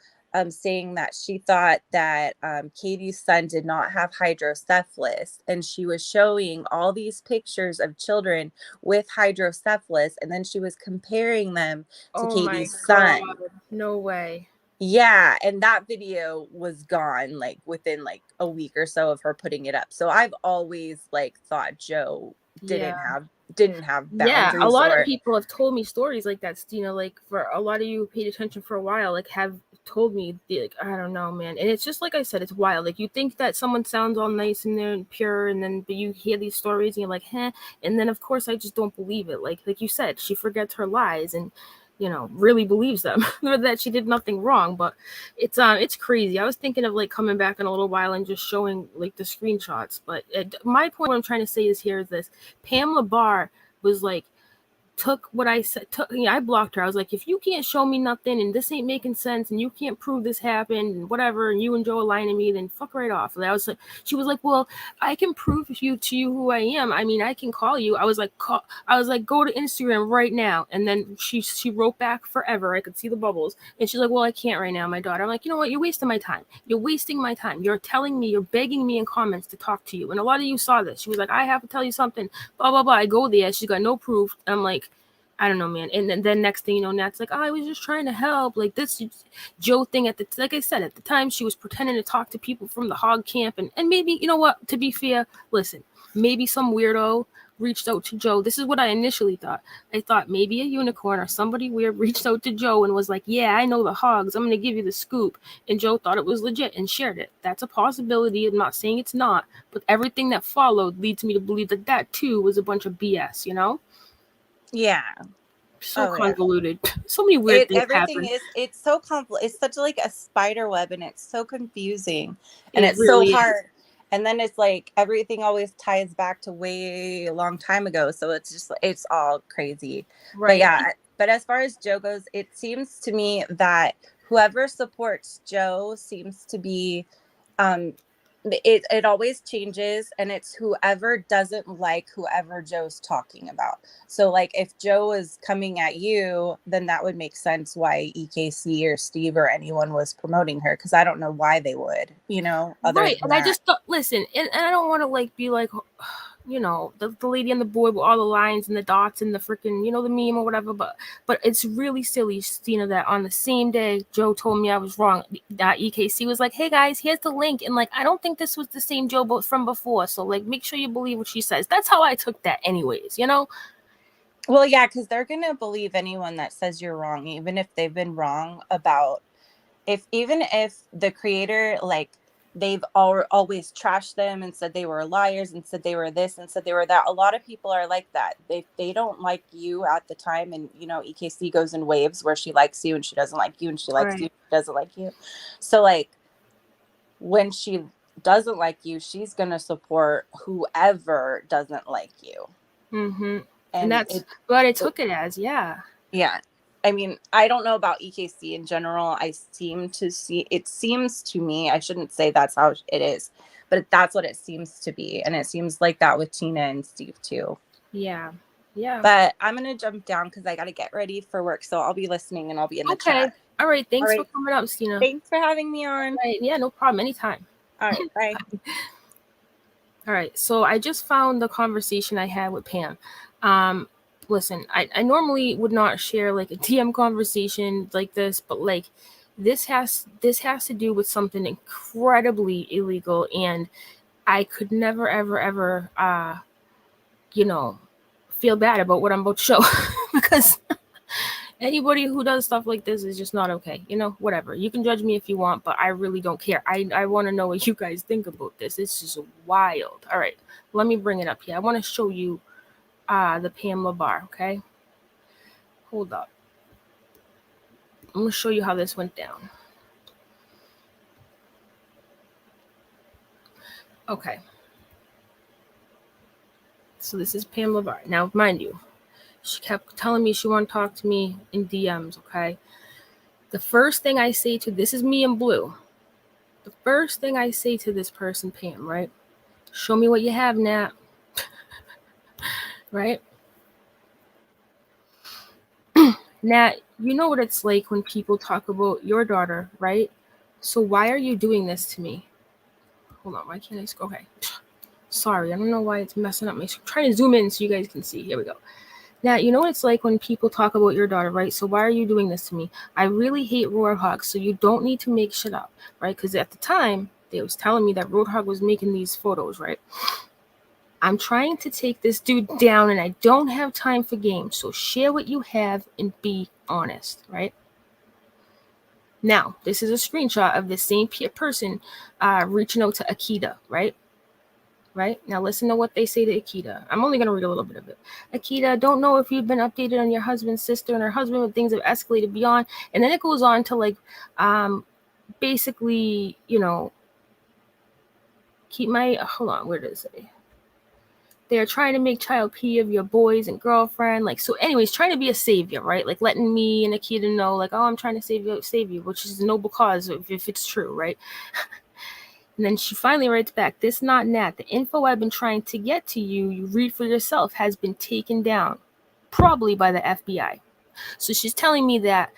saying that she thought that Katie's son did not have hydrocephalus, and she was showing all these pictures of children with hydrocephalus, and then she was comparing them to Oh my Katie's god. son. No way. Yeah, and that video was gone like within like a week or so of her putting it up. So I've always like thought Joe Yeah. didn't have Yeah, a boundaries, lot of or people have told me stories like that, Stina. Like for a lot of you who paid attention for a while, like have told me, like, I don't know, man. And it's just like I said, it's wild. Like you think that someone sounds all nice and they're pure, and then but you hear these stories and you're like, huh. And then of course I just don't believe it. Like you said, she forgets her lies and really believes them that she did nothing wrong. But it's crazy. I was thinking of like coming back in a little while and just showing like the screenshots. But my point, what I'm trying to say is this: Pamela Barr was like took what I said. I blocked her. I was like, if you can't show me nothing and this ain't making sense and you can't prove this happened and whatever, and you and Joe are lying to me, then fuck right off. And I was like, she was like, well, I can prove to you who I am. I mean, I can call you. I was like, go to Instagram right now. And then she wrote back forever. I could see the bubbles. And she's like, well, I can't right now, my daughter. I'm like, you know what? You're wasting my time. You're wasting my time. You're telling me, you're begging me in comments to talk to you. And a lot of you saw this. She was like, I have to tell you something. Blah, blah, blah. I go there. She's got no proof. I'm like, I don't know, man. And then next thing you know, Nat's like, oh, I was just trying to help. Like this Joe thing like I said, at the time, she was pretending to talk to people from the hog camp. And maybe, you know what, to be fair, listen, maybe some weirdo reached out to Joe. This is what I initially thought. I thought maybe a unicorn or somebody weird reached out to Joe and was like, yeah, I know the hogs. I'm going to give you the scoop. And Joe thought it was legit and shared it. That's a possibility. I'm not saying it's not. But everything that followed leads me to believe that too was a bunch of BS, yeah. So Yeah. convoluted. So many weird things Everything happen. it's so it's such like a spider web, and it's so confusing, and It it's so really is. hard. And then it's like everything always ties back to way a long time ago, so it's just, it's all crazy. But Right. yeah, but as far as Joe goes, it seems to me that whoever supports Joe seems to be it always changes, and it's whoever doesn't like whoever Joe's talking about. So like if Joe is coming at you, then that would make sense why EKC or Steve or anyone was promoting her, because I don't know why they would, other Right. than And I that. just thought, listen, and I don't want to like be like, the lady on the board with all the lines and the dots and the freaking, the meme or whatever. But it's really silly, Stina, that on the same day Joe told me I was wrong, that EKC was like, hey guys, here's the link. And like, I don't think this was the same Joe from before. So like, make sure you believe what she says. That's how I took that anyways, Well, yeah, because they're gonna believe anyone that says you're wrong, even if they've been wrong about, even if the creator, like, they've always trashed them and said they were liars and said they were this and said they were that. A lot of people are like that. They don't like you at the time, and EKC goes in waves where she likes you and she doesn't like you, and she likes Right. you, she doesn't like you. So like when she doesn't like you, she's gonna support whoever doesn't like you. Mm-hmm. And that's what I took it as. Yeah. Yeah. I mean, I don't know about EKC in general. It seems to me, I shouldn't say that's how it is, but that's what it seems to be. And it seems like that with Tina and Steve too. Yeah. Yeah. But I'm going to jump down because I got to get ready for work. So I'll be listening and I'll be in the chat. All right. Thanks for coming up, Stina. Thanks for having me on. All right. Yeah, no problem. Anytime. All right. Bye. All right. So I just found the conversation I had with Pam. Listen, I normally would not share like a DM conversation like this, but like this has to do with something incredibly illegal, and I could never ever feel bad about what I'm about to show because anybody who does stuff like this is just not okay. Whatever. You can judge me if you want, but I really don't care. I want to know what you guys think about this. It's just wild. All right, let me bring it up here. I want to show you the Pamela bar, okay? Hold up. I'm going to show you how this went down. Okay. So this is Pamela bar. Now, mind you, she kept telling me she wanted to talk to me in DMs, okay? The first thing I say to, this is me in blue. The first thing I say to this person, Pam, right? Show me what you have, Nat. Right? Nat, you know what it's like when people talk about your daughter, right? So why are you doing this to me? Hold on, why can't I scroll? Okay. Sorry, I don't know why it's messing up my screen. I'm trying to zoom in so you guys can see. Here we go. Now, you know what it's like when people talk about your daughter, right? So why are you doing this to me? I really hate Roadhog, so you don't need to make shit up, right? Because at the time, they was telling me that Roadhog was making these photos, right? I'm trying to take this dude down, and I don't have time for games. So share what you have and be honest, right? Now, this is a screenshot of the same person reaching out to Akita, right? Right? Now listen to what they say to Akita. I'm only going to read a little bit of it. Akita, don't know if you've been updated on your husband's sister and her husband, when things have escalated beyond. And then it goes on to like, basically, keep my, hold on, where does it say? They're trying to make child P of your boys and girlfriend. Like, so anyways, trying to be a savior, right? Like letting me and Akita know, like, oh, I'm trying to save you, which is a noble cause if it's true, right? And then she finally writes back, this not Nat. The info I've been trying to get to you, you read for yourself, has been taken down, probably by the FBI. So she's telling me that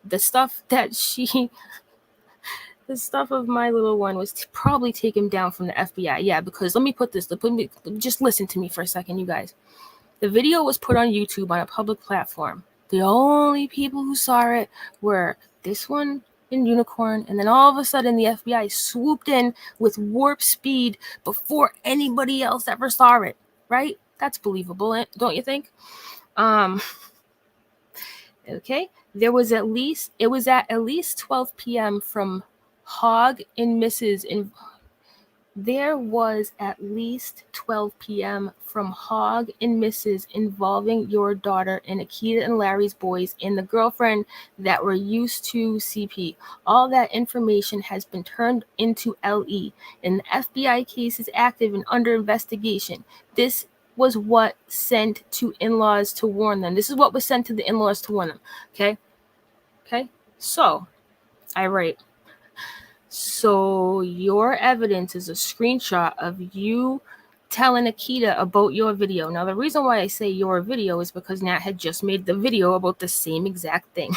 the stuff of my little one was probably taken down from the FBI. Yeah, because just listen to me for a second, you guys. The video was put on YouTube on a public platform. The only people who saw it were this one in Unicorn, and then all of a sudden the FBI swooped in with warp speed before anybody else ever saw it, right? That's believable, don't you think? Okay. It was at least 12 p.m. from Hog and Mrs. There was at least 12 p.m. from Hog and Mrs. involving your daughter and Akita and Larry's boys and the girlfriend that were used to CP. All that information has been turned into LE, and the FBI case is active and under investigation. This was what sent to in-laws to warn them. This is what was sent to the in-laws to warn them. Okay? So, I write, so your evidence is a screenshot of you telling Akita about your video. Now, the reason why I say your video is because Nat had just made the video about the same exact thing.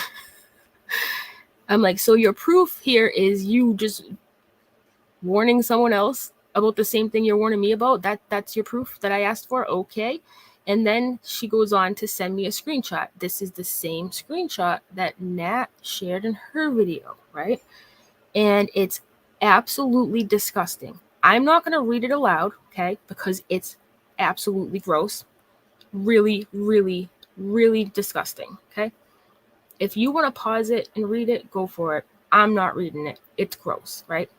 I'm like, so your proof here is you just warning someone else about the same thing you're warning me about? That's your proof that I asked for? Okay. And then she goes on to send me a screenshot. This is the same screenshot that Nat shared in her video, right? And it's absolutely disgusting. I'm not going to read it aloud, okay, because it's absolutely gross. Really, really, really disgusting, okay? If you want to pause it and read it, go for it. I'm not reading it. It's gross, right?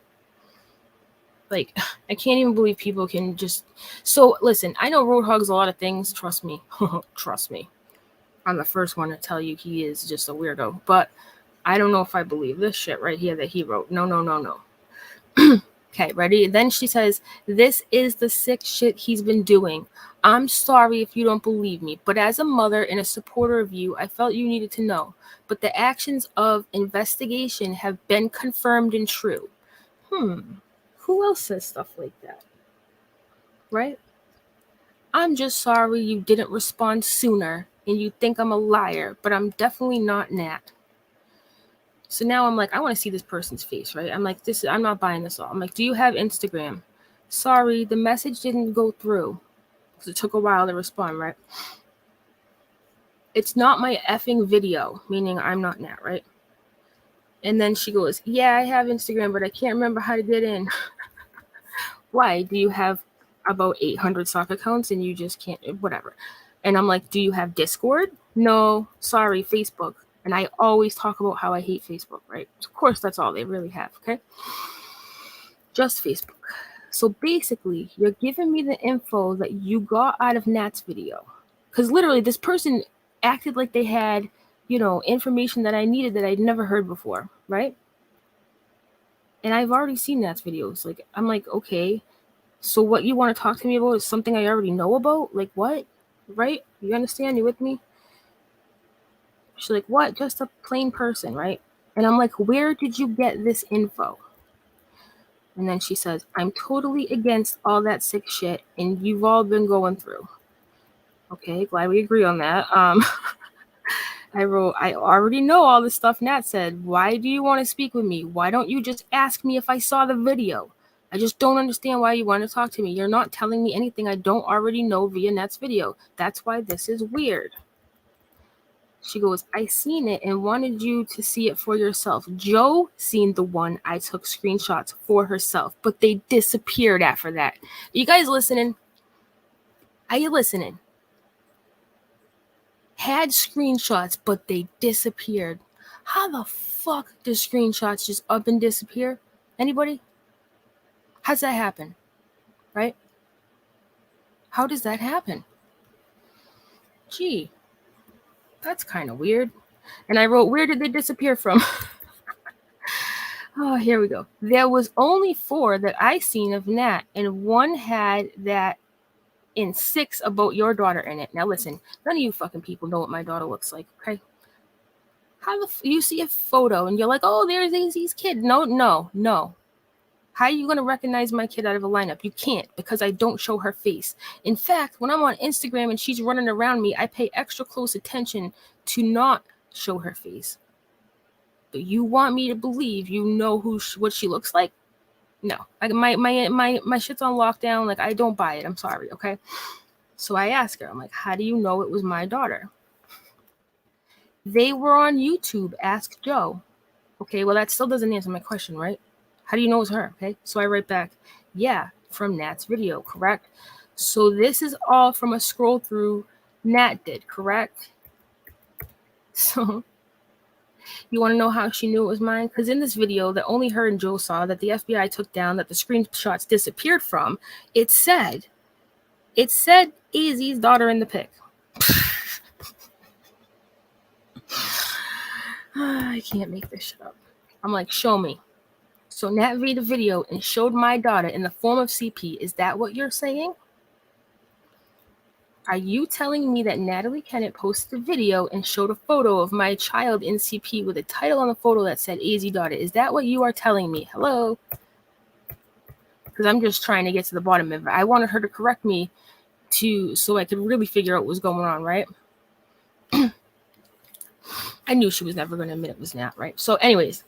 Like, I can't even believe people can just... So, listen, I know Roadhog's a lot of things. Trust me. Trust me. I'm the first one to tell you he is just a weirdo. But I don't know if I believe this shit right here that he wrote. No. Okay, ready? Then she says, this is the sick shit he's been doing. I'm sorry if you don't believe me, but as a mother and a supporter of you, I felt you needed to know. But the actions of investigation have been confirmed and true. Who else says stuff like that? Right? I'm just sorry you didn't respond sooner and you think I'm a liar, but I'm definitely not Nat. So now I'm like, I want to see this person's face, right? I'm like, I'm not buying this all. I'm like, do you have Instagram? Sorry, the message didn't go through because it took a while to respond, right? It's not my effing video, meaning I'm not Nat, right? And then she goes, yeah, I have Instagram, but I can't remember how to get in. Why? Do you have about 800 sock accounts and you just can't, whatever. And I'm like, do you have Discord? No, sorry, Facebook. And I always talk about how I hate Facebook, right? Of course, that's all they really have, okay? Just Facebook. So basically, you're giving me the info that you got out of Nat's video. Because literally, this person acted like they had, information that I needed that I'd never heard before, right? And I've already seen Nat's videos. Like, I'm like, okay, so what you want to talk to me about is something I already know about? Like, what? Right? You understand? You with me? She's like, what? Just a plain person, right? And I'm like, where did you get this info? And then she says, I'm totally against all that sick shit and you've all been going through. Okay, glad we agree on that. I wrote, I already know all the stuff Nat said. Why do you want to speak with me? Why don't you just ask me if I saw the video? I just don't understand why you want to talk to me. You're not telling me anything I don't already know via Nat's video. That's why this is weird. She goes, I seen it and wanted you to see it for yourself. Joe seen the one I took screenshots for herself, but they disappeared after that. Are you guys listening? Are you listening? Had screenshots, but they disappeared. How the fuck do screenshots just up and disappear? Anybody? How's that happen? Right? How does that happen? Gee, that's kind of weird. And I wrote, where did they disappear from? Oh, here we go. There was only 4 that I seen of Nat, and one had that in 6 about your daughter in it. Now listen, none of you fucking people know what my daughter looks like, okay? How you see a photo and you're like, oh, there's AZ's kid. No. How are you going to recognize my kid out of a lineup? You can't, because I don't show her face. In fact, when I'm on Instagram and she's running around me, I pay extra close attention to not show her face. But you want me to believe you know what she looks like? No, my shit's on lockdown. Like, I don't buy it. I'm sorry, okay? So I ask her, I'm like, how do you know it was my daughter? They were on YouTube. Ask Joe. Okay, well, that still doesn't answer my question, right? How do you know it was her? Okay, so I write back, yeah, from Nat's video, correct? So this is all from a scroll through Nat did, correct? So you want to know how she knew it was mine? Because in this video that only her and Joe saw, that the FBI took down, that the screenshots disappeared from, it said AZ's daughter in the pic. I can't make this shit up. I'm like, show me. So Nat made a video and showed my daughter in the form of CP. Is that what you're saying? Are you telling me that Natalie Kennett posted a video and showed a photo of my child in CP with a title on the photo that said AZ daughter? Is that what you are telling me? Hello? Because I'm just trying to get to the bottom of it. I wanted her to correct me so I could really figure out what was going on, right? I knew she was never going to admit it was Nat, right? So anyways,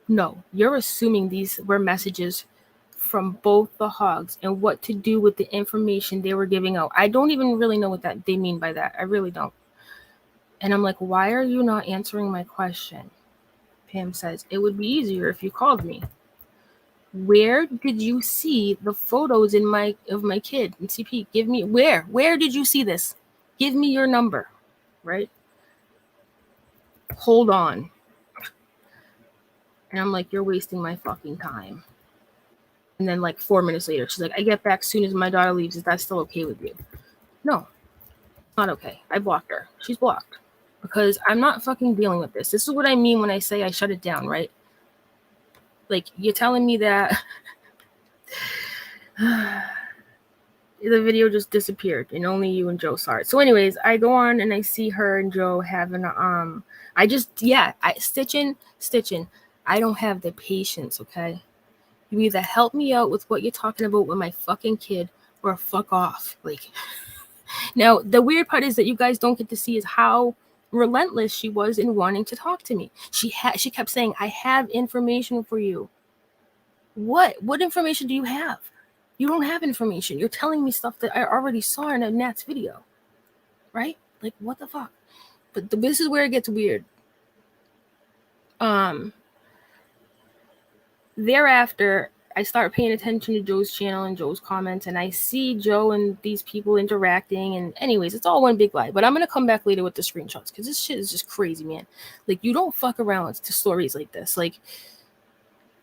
no, you're assuming these were messages from both the hogs and what to do with the information they were giving out. I don't even really know what that they mean by that. I really don't. And I'm like, why are you not answering my question? Pam says, it would be easier if you called me. Where did you see the photos of my kid in CP? Give me where did you see this? Give me your number, right? Hold on. And I'm like, you're wasting my fucking time. And then like 4 minutes later, she's like, I get back soon as my daughter leaves. Is that still okay with you? No, not okay. I blocked her. She's blocked. Because I'm not fucking dealing with this. This is what I mean when I say I shut it down, right? Like, you're telling me that The video just disappeared and only you and Joe saw it. So anyways, I go on and I see her and Joe having stitching. I don't have the patience, okay? You either help me out with what you're talking about with my fucking kid or fuck off. Like, now the weird part is that you guys don't get to see is how relentless she was in wanting to talk to me. She kept saying, I have information for you. What information do you have? You don't have information. You're telling me stuff that I already saw in a Nat's video, right? Like, what the fuck? But this is where it gets weird. Thereafter, I start paying attention to Joe's channel and Joe's comments, and I see Joe and these people interacting. And anyways, it's all one big lie. But I'm gonna come back later with the screenshots because this shit is just crazy, man. Like, you don't fuck around to stories like this. Like,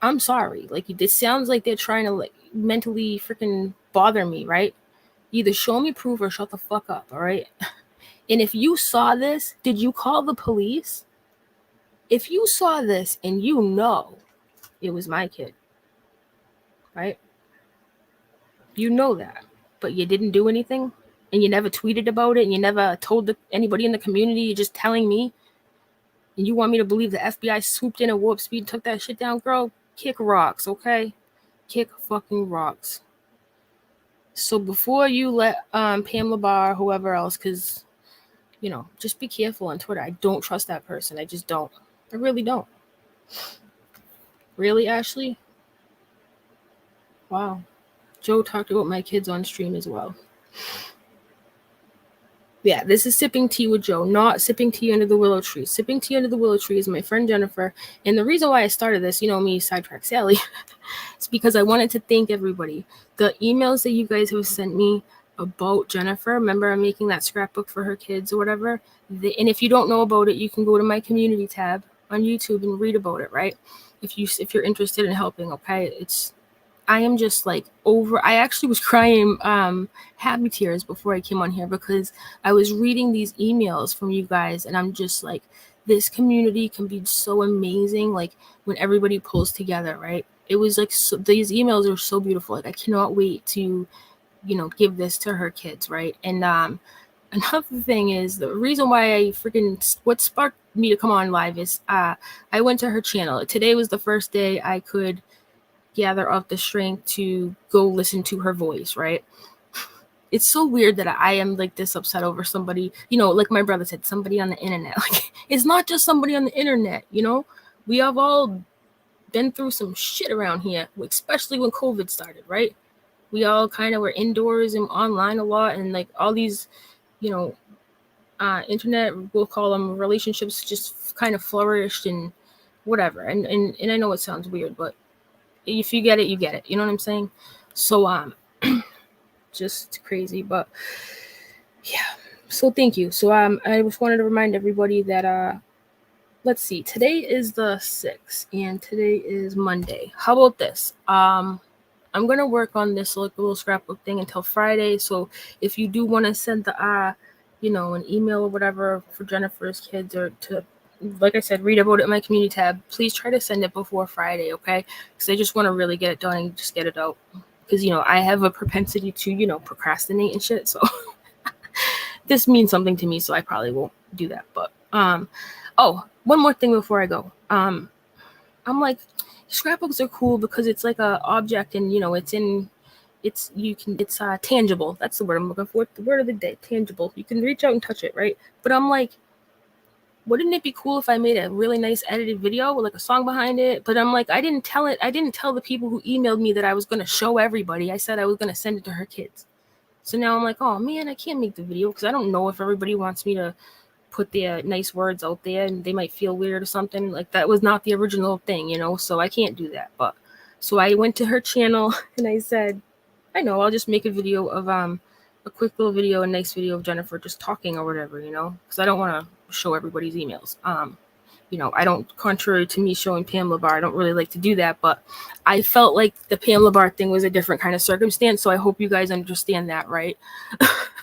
I'm sorry. Like, this sounds like they're trying to like mentally freaking bother me, right? Either show me proof or shut the fuck up, all right? And if you saw this, did you call the police? If you saw this and you know it was my kid, right? You know that, but you didn't do anything, and you never tweeted about it, and you never told anybody in the community. You're just telling me, and you want me to believe the FBI swooped in at warp speed and took that shit down, girl? Kick rocks, okay? Kick fucking rocks. So before you let Pamela Barr, whoever else, because, you know, just be careful on Twitter. I don't trust that person. I just don't. I really don't. Really, Ashley? Wow. Joe talked about my kids on stream as well. Yeah, this is Sipping Tea with Joe, not Sipping Tea Under the Willow Tree. Sipping Tea Under the Willow Tree is my friend Jennifer. And the reason why I started this, you know me, Sidetrack Sally, it's because I wanted to thank everybody. The emails that you guys have sent me about Jennifer, remember I'm making that scrapbook for her kids or whatever? And if you don't know about it, you can go to my community tab on YouTube and read about it, right? If you're interested in helping, okay? I am just like I actually was crying happy tears before I came on here because I was reading these emails from you guys and I'm just like, this community can be so amazing. Like when everybody pulls together, right? It was like, these emails are so beautiful. Like I cannot wait to, you know, give this to her kids, right? And another thing is the reason why what sparked me to come on live is I went to her channel. Today was the first day I could gather up the strength to go listen to her voice, right? It's so weird that I am like this upset over somebody, you know, like my brother said, somebody on the internet. Like, it's not just somebody on the internet, you know? We have all been through some shit around here, especially when COVID started, right? We all kind of were indoors and online a lot, and like all these, you know, internet, we'll call them relationships, just kind of flourished and whatever. And I know it sounds weird, but if you get it, you get it. You know what I'm saying? So just crazy, but yeah. So thank you. So I just wanted to remind everybody that let's see. Today is the 6th, and today is Monday. How about this? I'm gonna work on this like little scrapbook thing until Friday. So if you do want to send the you know, an email or whatever for Jennifer's kids or to, like I said, read about it in my community tab, please try to send it before Friday, okay? Because I just want to really get it done and just get it out. Because, you know, I have a propensity to, you know, procrastinate and shit. So this means something to me, so I probably won't do that. But, oh, one more thing before I go. I'm like, scrapbooks are cool because it's like a object and, you know, it's tangible. That's the word I'm looking for. The word of the day, tangible. You can reach out and touch it, right? But I'm like, wouldn't it be cool if I made a really nice edited video with like a song behind it? But I'm like, I didn't tell the people who emailed me that I was going to show everybody. I said I was going to send it to her kids. So now I'm like, oh man, I can't make the video because I don't know if everybody wants me to put their nice words out there and they might feel weird or something. Like that was not the original thing, you know? So I can't do that. But so I went to her channel and I said, I know, I'll just make a video of a quick little video, a nice video of Jennifer just talking or whatever, you know, because I don't want to show everybody's emails. You know, I don't, contrary to me showing Pamela Barr, I don't really like to do that, but I felt like the Pamela Barr thing was a different kind of circumstance, so I hope you guys understand that, right?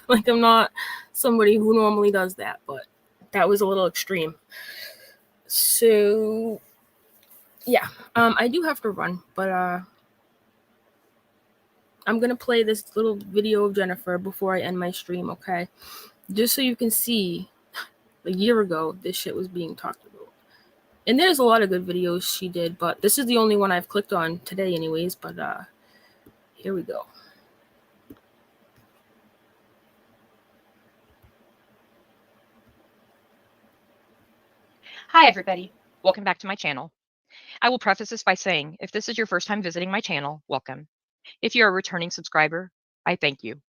Like, I'm not somebody who normally does that, but that was a little extreme. So, yeah, I do have to run, but I'm going to play this little video of Jennifer before I end my stream, okay? Just so you can see, a year ago, this shit was being talked about. And there's a lot of good videos she did, but this is the only one I've clicked on today anyways, but here we go. Hi everybody, welcome back to my channel. I will preface this by saying, if this is your first time visiting my channel, welcome. If you're a returning subscriber, I thank you.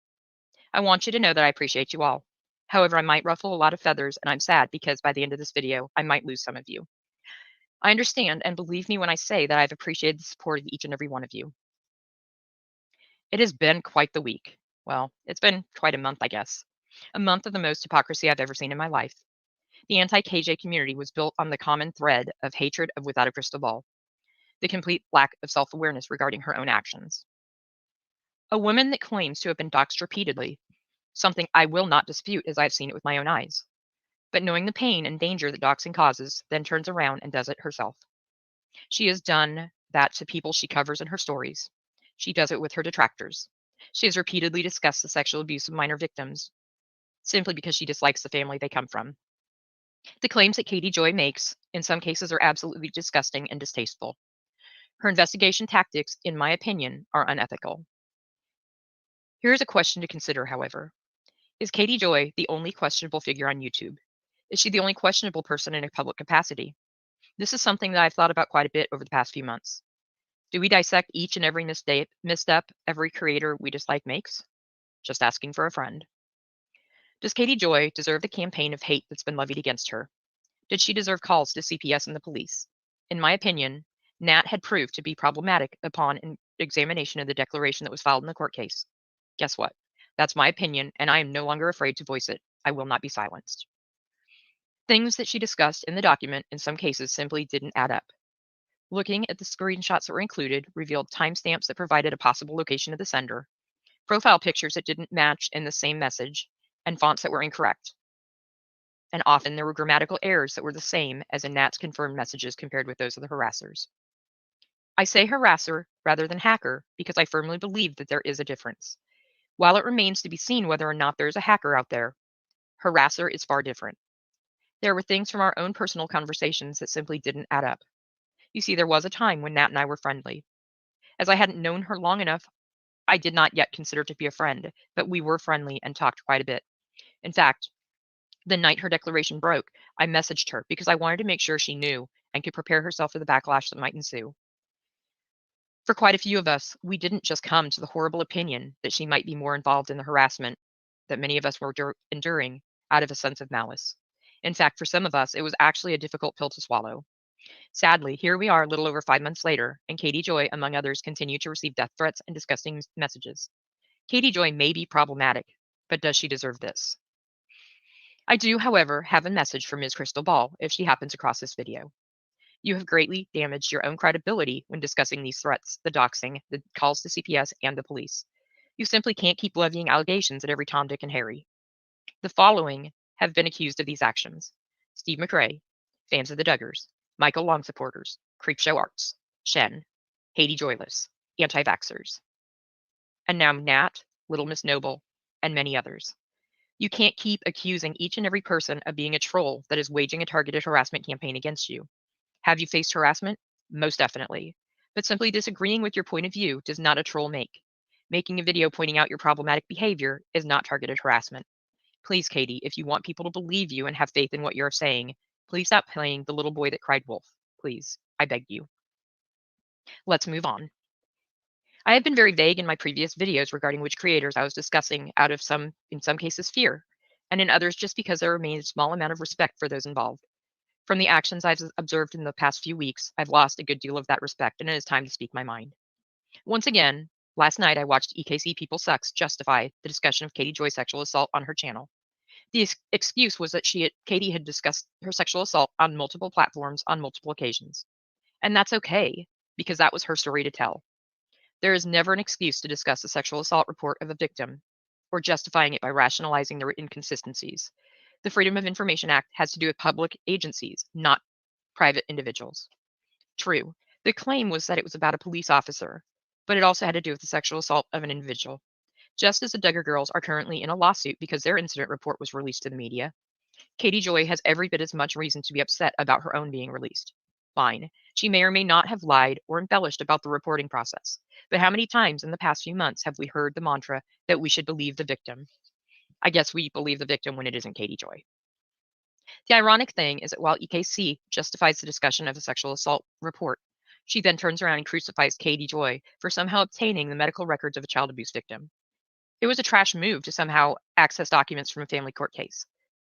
I want you to know that I appreciate you all. However, I might ruffle a lot of feathers and I'm sad because by the end of this video, I might lose some of you. I understand and believe me when I say that I've appreciated the support of each and every one of you. It has been quite the week. Well, it's been quite a month, I guess. A month of the most hypocrisy I've ever seen in my life. The anti-KJ community was built on the common thread of hatred of Without a Crystal Ball, the complete lack of self-awareness regarding her own actions. A woman that claims to have been doxxed repeatedly, something I will not dispute as I've seen it with my own eyes, but knowing the pain and danger that doxing causes, then turns around and does it herself. She has done that to people she covers in her stories. She does it with her detractors. She has repeatedly discussed the sexual abuse of minor victims, simply because she dislikes the family they come from. The claims that Katie Joy makes, in some cases, are absolutely disgusting and distasteful. Her investigation tactics, in my opinion, are unethical. Here is a question to consider, however. Is Katie Joy the only questionable figure on YouTube? Is she the only questionable person in a public capacity? This is something that I've thought about quite a bit over the past few months. Do we dissect each and every misstep every creator we dislike makes? Just asking for a friend. Does Katie Joy deserve the campaign of hate that's been levied against her? Did she deserve calls to CPS and the police? In my opinion, Nat had proved to be problematic upon an examination of the declaration that was filed in the court case. Guess what? That's my opinion, and I am no longer afraid to voice it. I will not be silenced. Things that she discussed in the document in some cases simply didn't add up. Looking at the screenshots that were included revealed timestamps that provided a possible location of the sender, profile pictures that didn't match in the same message, and fonts that were incorrect. And often there were grammatical errors that were the same as in Nat's confirmed messages compared with those of the harassers. I say harasser rather than hacker because I firmly believe that there is a difference. While it remains to be seen whether or not there is a hacker out there, harasser is far different. There were things from our own personal conversations that simply didn't add up. You see, there was a time when Nat and I were friendly. As I hadn't known her long enough, I did not yet consider to be a friend, but we were friendly and talked quite a bit. In fact, the night her declaration broke, I messaged her because I wanted to make sure she knew and could prepare herself for the backlash that might ensue. For quite a few of us, we didn't just come to the horrible opinion that she might be more involved in the harassment that many of us were enduring out of a sense of malice. In fact, for some of us, it was actually a difficult pill to swallow. Sadly, here we are a little over 5 months later, and Katie Joy, among others, continue to receive death threats and disgusting messages. Katie Joy may be problematic, but does she deserve this? I do, however, have a message for Ms. Crystal Ball if she happens across this video. You have greatly damaged your own credibility when discussing these threats, the doxing, the calls to CPS, and the police. You simply can't keep levying allegations at every Tom, Dick, and Harry. The following have been accused of these actions: Steve McRae, fans of the Duggars, Michael Long supporters, Creepshow Arts, Shen, Haiti Joyless, anti-vaxxers, and now Nat, Little Miss Noble, and many others. You can't keep accusing each and every person of being a troll that is waging a targeted harassment campaign against you. Have you faced harassment? Most definitely. But simply disagreeing with your point of view does not a troll make. Making a video pointing out your problematic behavior is not targeted harassment. Please, Katie, if you want people to believe you and have faith in what you're saying, please stop playing the little boy that cried wolf. Please, I beg you. Let's move on. I have been very vague in my previous videos regarding which creators I was discussing out of in some cases, fear, and in others just because there remains a small amount of respect for those involved. From the actions I've observed in the past few weeks, I've lost a good deal of that respect, and it is time to speak my mind. Once again, last night I watched EKC People Sucks justify the discussion of Katie Joy's sexual assault on her channel. The excuse was that Katie had discussed her sexual assault on multiple platforms on multiple occasions. And that's okay, because that was her story to tell. There is never an excuse to discuss a sexual assault report of a victim or justifying it by rationalizing their inconsistencies. The Freedom of Information Act has to do with public agencies, not private individuals. True, the claim was that it was about a police officer, but it also had to do with the sexual assault of an individual. Just as the Duggar girls are currently in a lawsuit because their incident report was released to the media, Katie Joy has every bit as much reason to be upset about her own being released. Fine. She may or may not have lied or embellished about the reporting process. But how many times in the past few months have we heard the mantra that we should believe the victim? I guess we believe the victim when it isn't Katie Joy. The ironic thing is that while EKC justifies the discussion of a sexual assault report, she then turns around and crucifies Katie Joy for somehow obtaining the medical records of a child abuse victim. It was a trash move to somehow access documents from a family court case,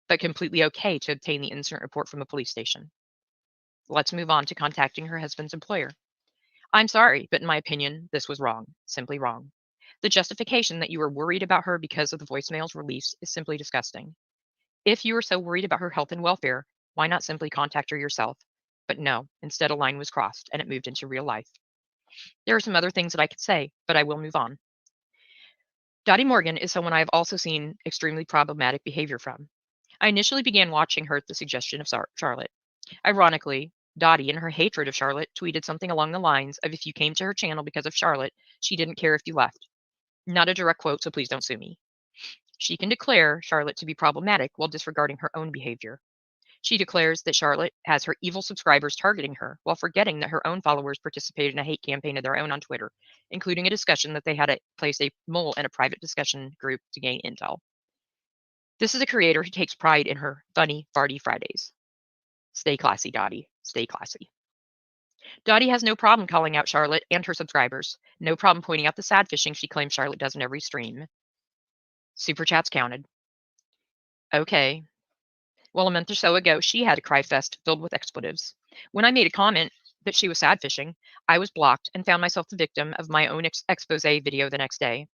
but completely okay to obtain the incident report from a police station. Let's move on to contacting her husband's employer. I'm sorry, but in my opinion, this was wrong. Simply wrong. The justification that you were worried about her because of the voicemails released is simply disgusting. If you were so worried about her health and welfare, why not simply contact her yourself? But no, instead a line was crossed and it moved into real life. There are some other things that I could say, but I will move on. Dottie Morgan is someone I have also seen extremely problematic behavior from. I initially began watching her at the suggestion of Charlotte. Ironically, Dottie, in her hatred of Charlotte, tweeted something along the lines of if you came to her channel because of Charlotte, she didn't care if you left. Not a direct quote, so please don't sue me. She can declare Charlotte to be problematic while disregarding her own behavior. She declares that Charlotte has her evil subscribers targeting her while forgetting that her own followers participated in a hate campaign of their own on Twitter, including a discussion that they had to place a mole in a private discussion group to gain intel. This is a creator who takes pride in her funny, farty Fridays. Stay classy, Dottie. Stay classy. Dottie has no problem calling out Charlotte and her subscribers. No problem pointing out the sad fishing she claims Charlotte does in every stream. Super chats counted. Okay. Well, a month or so ago, she had a cry fest filled with expletives. When I made a comment that she was sad fishing, I was blocked and found myself the victim of my own expose video the next day.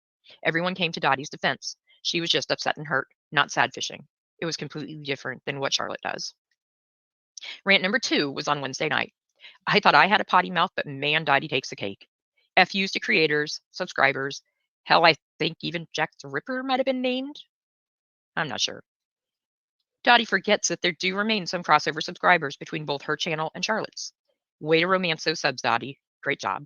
Everyone came to Dottie's defense. She was just upset and hurt, not sad fishing. It was completely different than what Charlotte does. Rant number 2 was on Wednesday night. I thought I had a potty mouth, but man, Dottie takes the cake. FUs to creators, subscribers. Hell, I think even Jack the Ripper might have been named. I'm not sure. Dottie forgets that there do remain some crossover subscribers between both her channel and Charlotte's. Way to romance those subs, Dottie. Great job.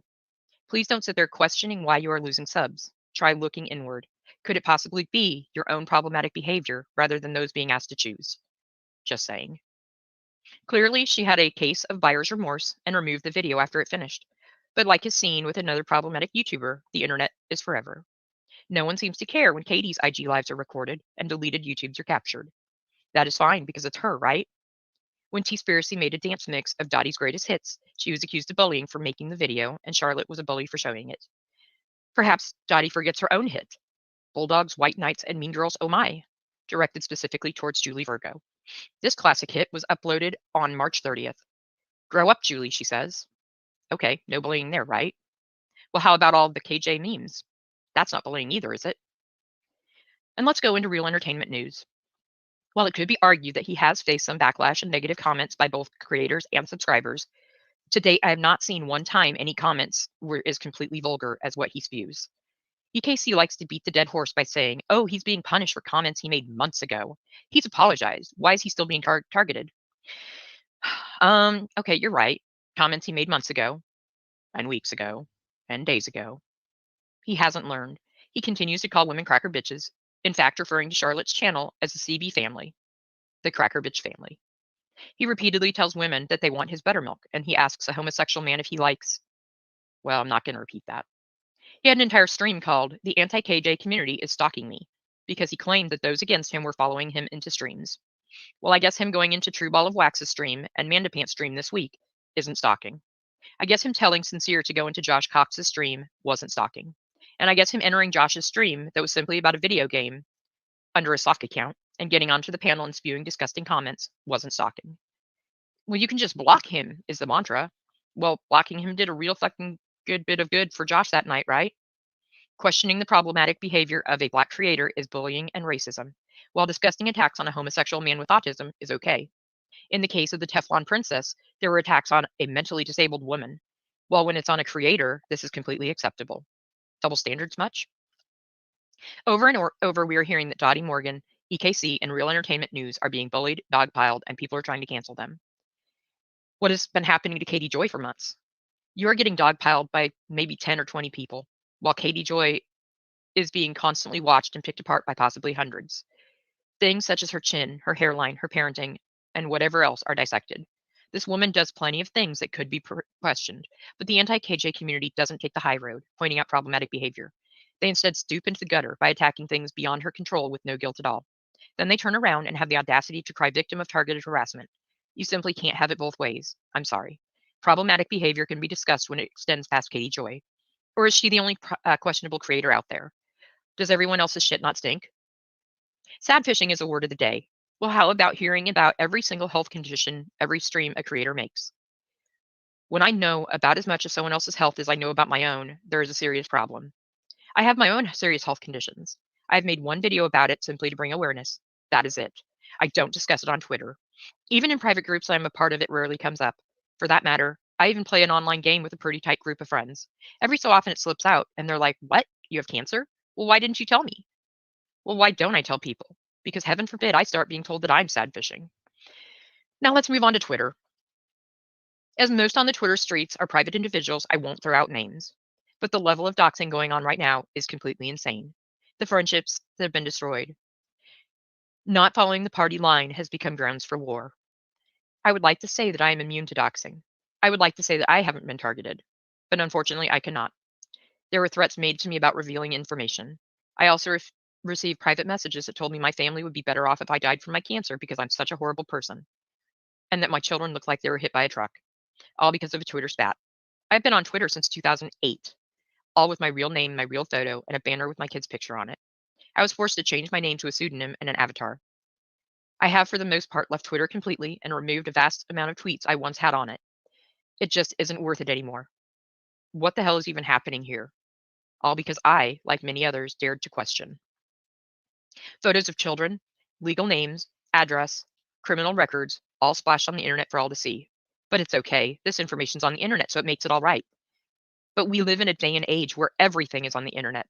Please don't sit there questioning why you are losing subs. Try looking inward. Could it possibly be your own problematic behavior rather than those being asked to choose? Just saying. Clearly, she had a case of buyer's remorse and removed the video after it finished. But like is seen with another problematic YouTuber, the internet is forever. No one seems to care when Katie's IG lives are recorded and deleted YouTubes are captured. That is fine because it's her, right? When T-Spiracy made a dance mix of Dottie's greatest hits, she was accused of bullying for making the video, and Charlotte was a bully for showing it. Perhaps Dottie forgets her own hit, Bulldogs, White Knights, and Mean Girls Oh My, directed specifically towards Julie Virgo. This classic hit was uploaded on March 30th. Grow up, Julie, she says. Okay, no bullying there, right? Well, how about all the KJ memes? That's not bullying either, is it? And let's go into real entertainment news. While it could be argued that he has faced some backlash and negative comments by both creators and subscribers, to date I have not seen one time any comments were as completely vulgar as what he spews. EKC likes to beat the dead horse by saying, oh, he's being punished for comments he made months ago. He's apologized. Why is he still being targeted? Okay, you're right. Comments he made months ago, and weeks ago, and days ago. He hasn't learned. He continues to call women cracker bitches, in fact, referring to Charlotte's channel as the CB family, the cracker bitch family. He repeatedly tells women that they want his buttermilk, and he asks a homosexual man if he likes. Well, I'm not going to repeat that. He had an entire stream called The Anti-KJ Community is Stalking Me, because he claimed that those against him were following him into streams. Well, I guess him going into True Ball of Wax's stream and Mandapant's stream this week isn't stalking. I guess him telling Sincere to go into Josh Cox's stream wasn't stalking. And I guess him entering Josh's stream that was simply about a video game under a sock account and getting onto the panel and spewing disgusting comments wasn't stalking. Well, you can just block him, is the mantra. Well, blocking him did a real fucking good bit of good for Josh that night, right? Questioning the problematic behavior of a Black creator is bullying and racism, while disgusting attacks on a homosexual man with autism is okay. In the case of the Teflon Princess, there were attacks on a mentally disabled woman, while when it's on a creator, this is completely acceptable. Double standards much? Over and over, we are hearing that Dottie Morgan, EKC, and Real Entertainment News are being bullied, dogpiled, and people are trying to cancel them. What has been happening to Katie Joy for months? You're getting dogpiled by maybe 10 or 20 people, while Katie Joy is being constantly watched and picked apart by possibly hundreds. Things such as her chin, her hairline, her parenting, and whatever else are dissected. This woman does plenty of things that could be questioned, but the anti KJ community doesn't take the high road, pointing out problematic behavior. They instead stoop into the gutter by attacking things beyond her control with no guilt at all. Then they turn around and have the audacity to cry victim of targeted harassment. You simply can't have it both ways. I'm sorry. Problematic behavior can be discussed when it extends past Katie Joy. Or is she the only questionable creator out there? Does everyone else's shit not stink? Sad fishing is a word of the day. Well, how about hearing about every single health condition every stream a creator makes? When I know about as much of someone else's health as I know about my own, there is a serious problem. I have my own serious health conditions. I've made one video about it simply to bring awareness. That is it. I don't discuss it on Twitter. Even in private groups I'm a part of, it rarely comes up. For that matter, I even play an online game with a pretty tight group of friends. Every so often it slips out, and they're like, "What? You have cancer? Well, why didn't you tell me?" Well, why don't I tell people? Because heaven forbid I start being told that I'm sad fishing. Now let's move on to Twitter. As most on the Twitter streets are private individuals, I won't throw out names. But the level of doxing going on right now is completely insane. The friendships that have been destroyed. Not following the party line has become grounds for war. I would like to say that I am immune to doxing. I would like to say that I haven't been targeted. But unfortunately, I cannot. There were threats made to me about revealing information. I also received private messages that told me my family would be better off if I died from my cancer because I'm such a horrible person, and that my children looked like they were hit by a truck, all because of a Twitter spat. I've been on Twitter since 2008, all with my real name, my real photo, and a banner with my kid's picture on it. I was forced to change my name to a pseudonym and an avatar. I have, for the most part, left Twitter completely and removed a vast amount of tweets I once had on it. It just isn't worth it anymore. What the hell is even happening here? All because I, like many others, dared to question. Photos of children, legal names, address, criminal records, all splashed on the internet for all to see. But it's okay. This information's on the internet, so it makes it all right. But we live in a day and age where everything is on the internet.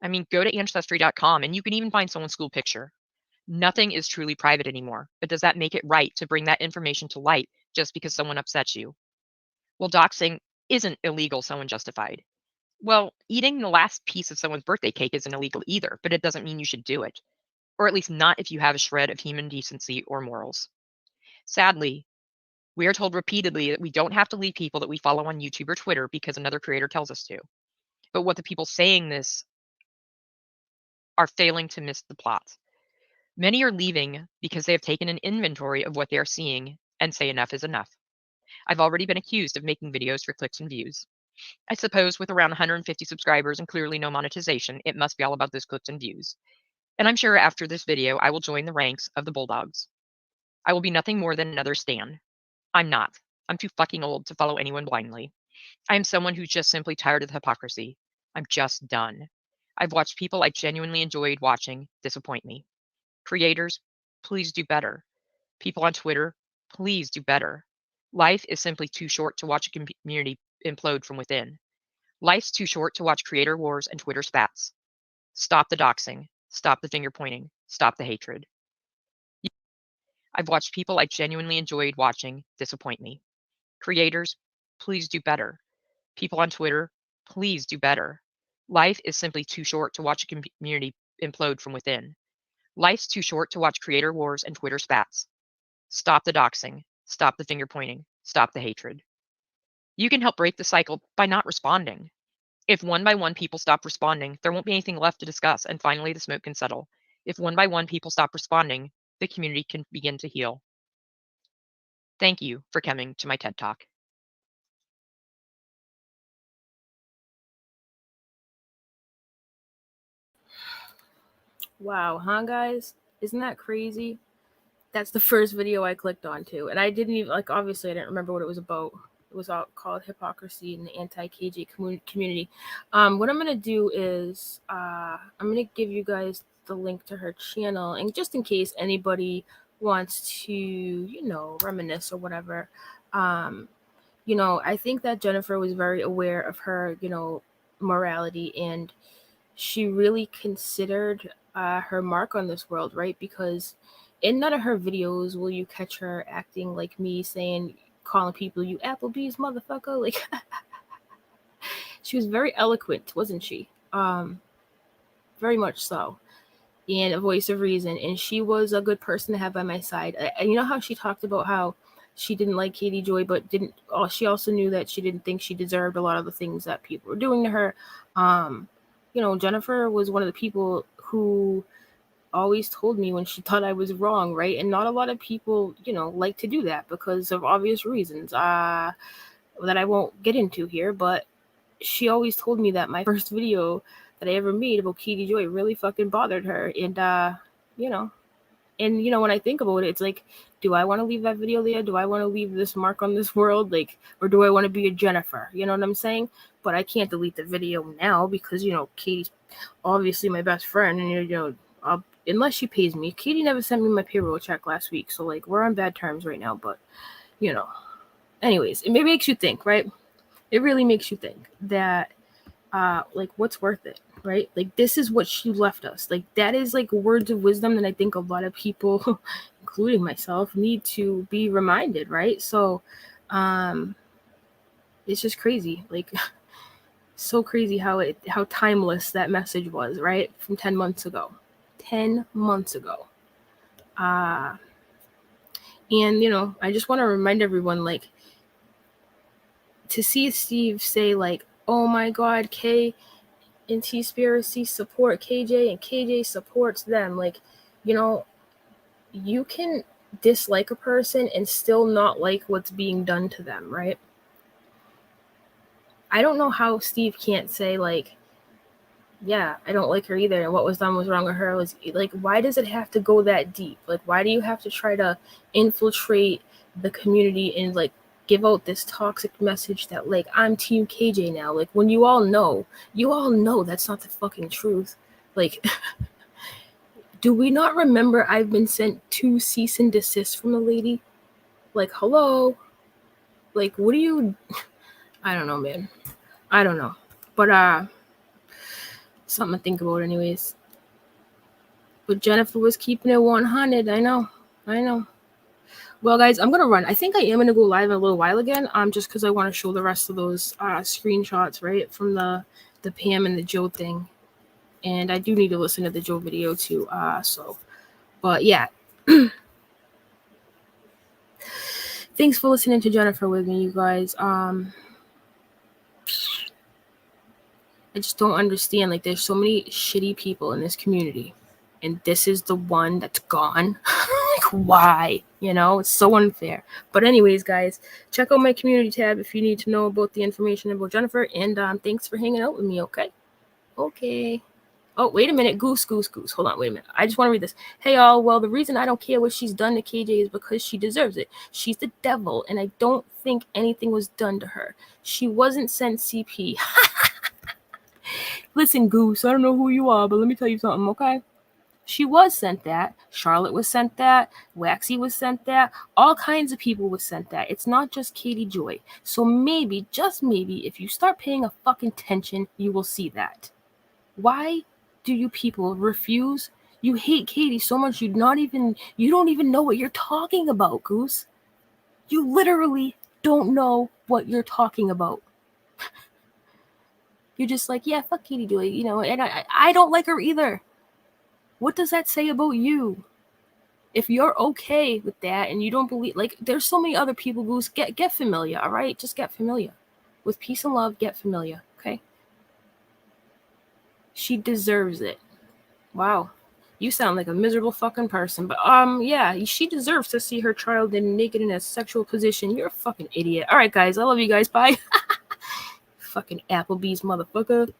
I mean, go to ancestry.com and you can even find someone's school picture. Nothing is truly private anymore, but does that make it right to bring that information to light just because someone upsets you? Well, doxing isn't illegal, so unjustified. Well, eating the last piece of someone's birthday cake isn't illegal either, but it doesn't mean you should do it. Or at least not if you have a shred of human decency or morals. Sadly, we are told repeatedly that we don't have to leave people that we follow on YouTube or Twitter because another creator tells us to. But what the people saying this are failing to miss the plot. Many are leaving because they have taken an inventory of what they are seeing and say enough is enough. I've already been accused of making videos for clicks and views. I suppose with around 150 subscribers and clearly no monetization, it must be all about those clicks and views. And I'm sure after this video, I will join the ranks of the Bulldogs. I will be nothing more than another Stan. I'm not. I'm too fucking old to follow anyone blindly. I am someone who's just simply tired of the hypocrisy. I'm just done. I've watched people I genuinely enjoyed watching disappoint me. Creators, please do better. People on Twitter, please do better. Life is simply too short to watch a community implode from within. Life's too short to watch creator wars and Twitter spats. Stop the doxing. Stop the finger pointing. Stop the hatred. I've watched people I genuinely enjoyed watching disappoint me. Creators, please do better. People on Twitter, please do better. Life is simply too short to watch a community implode from within. Life's too short to watch creator wars and Twitter spats. Stop the doxing. Stop the finger pointing. Stop the hatred. You can help break the cycle by not responding. If one by one people stop responding, there won't be anything left to discuss, and finally the smoke can settle. If one by one people stop responding, the community can begin to heal. Thank you for coming to my TED Talk. Wow, huh, guys? Isn't that crazy? That's the first video I clicked onto, and I didn't even obviously I didn't remember what it was about. It was all called hypocrisy in the anti-KJ community. What I'm gonna do is I'm gonna give you guys the link to her channel, and just in case anybody wants to reminisce or whatever, I think that Jennifer was very aware of her morality, and she really considered her mark on this world, right? Because in none of her videos will you catch her acting like me, calling people you Applebee's motherfucker. She was very eloquent, wasn't she? Very much so. And a voice of reason. And she was a good person to have by my side. You know how she talked about how she didn't like Katie Joy, but she also knew that she didn't think she deserved a lot of the things that people were doing to her. Jennifer was one of the people who always told me when she thought I was wrong, right? And not a lot of people, like to do that because of obvious reasons that I won't get into here. But she always told me that my first video that I ever made about Katie Joy really fucking bothered her. And, when I think about it, it's like, do I want to leave that video there? Do I want to leave this mark on this world? Like, or do I want to be a Jennifer? You know what I'm saying? But I can't delete the video now because, Katie's obviously my best friend. And, unless she pays me. Katie never sent me my payroll check last week. So, like, we're on bad terms right now. But, anyways, it makes you think, right? It really makes you think that, what's worth it, right? Like, this is what she left us. Like, that is, like, words of wisdom that I think a lot of people, including myself, need to be reminded, right? So, it's just crazy. Like, so crazy how timeless that message was, right? From 10 months ago. 10 months ago. And, I just want to remind everyone, like, to see Steve say, like, oh my God, Kay and T-Spiracy support KJ and KJ supports them. Like, you can dislike a person and still not like what's being done to them, right? I don't know how Steve can't say, like, yeah, I don't like her either, and what was done was wrong with her. Was like, why does it have to go that deep? Like, why do you have to try to infiltrate the community and, like, give out this toxic message that, like, I'm Team KJ now? Like, when you all know that's not the fucking truth. Like, do we not remember I've been sent 2 cease and desist from a lady? Like, hello? Like, what do you... I don't know, man. I don't know. But, something to think about anyways. But Jennifer was keeping it 100. I know. Well, guys, I'm going to run. I think I am going to go live in a little while again, just because I want to show the rest of those screenshots, right, from the Pam and the Joe thing. And I do need to listen to the Joe video, too. But, yeah. Thanks for listening to Jennifer with me, you guys. I just don't understand. Like, there's so many shitty people in this community, and this is the one that's gone. Like, why? It's so unfair. But anyways, guys, check out my community tab if you need to know about the information about Jennifer. And thanks for hanging out with me. Okay. Oh, wait a minute. Goose. Hold on, wait a minute. I just want to read this. Hey, all. Well, the reason I don't care what she's done to KJ is because she deserves it. She's the devil, and I don't think anything was done to her. She wasn't sent CP. Listen, Goose, I don't know who you are, but let me tell you something, okay? She was sent that. Charlotte was sent that. WOACB was sent that. All kinds of people was sent that. It's not just Katie Joy. So maybe, just maybe, if you start paying a fucking attention, you will see that. Why do you people refuse? You hate Katie so much you don't even know what you're talking about, Goose. You literally don't know what you're talking about. You're just like, yeah, fuck Katie Joy, and I don't like her either. What does that say about you? If you're okay with that and you don't believe, like, there's so many other people, Goose, get familiar, all right? Just get familiar. With peace and love, get familiar, okay? She deserves it. Wow. You sound like a miserable fucking person. But, yeah, she deserves to see her child naked in a sexual position. You're a fucking idiot. All right, guys, I love you guys. Bye. Fucking Applebee's motherfucker.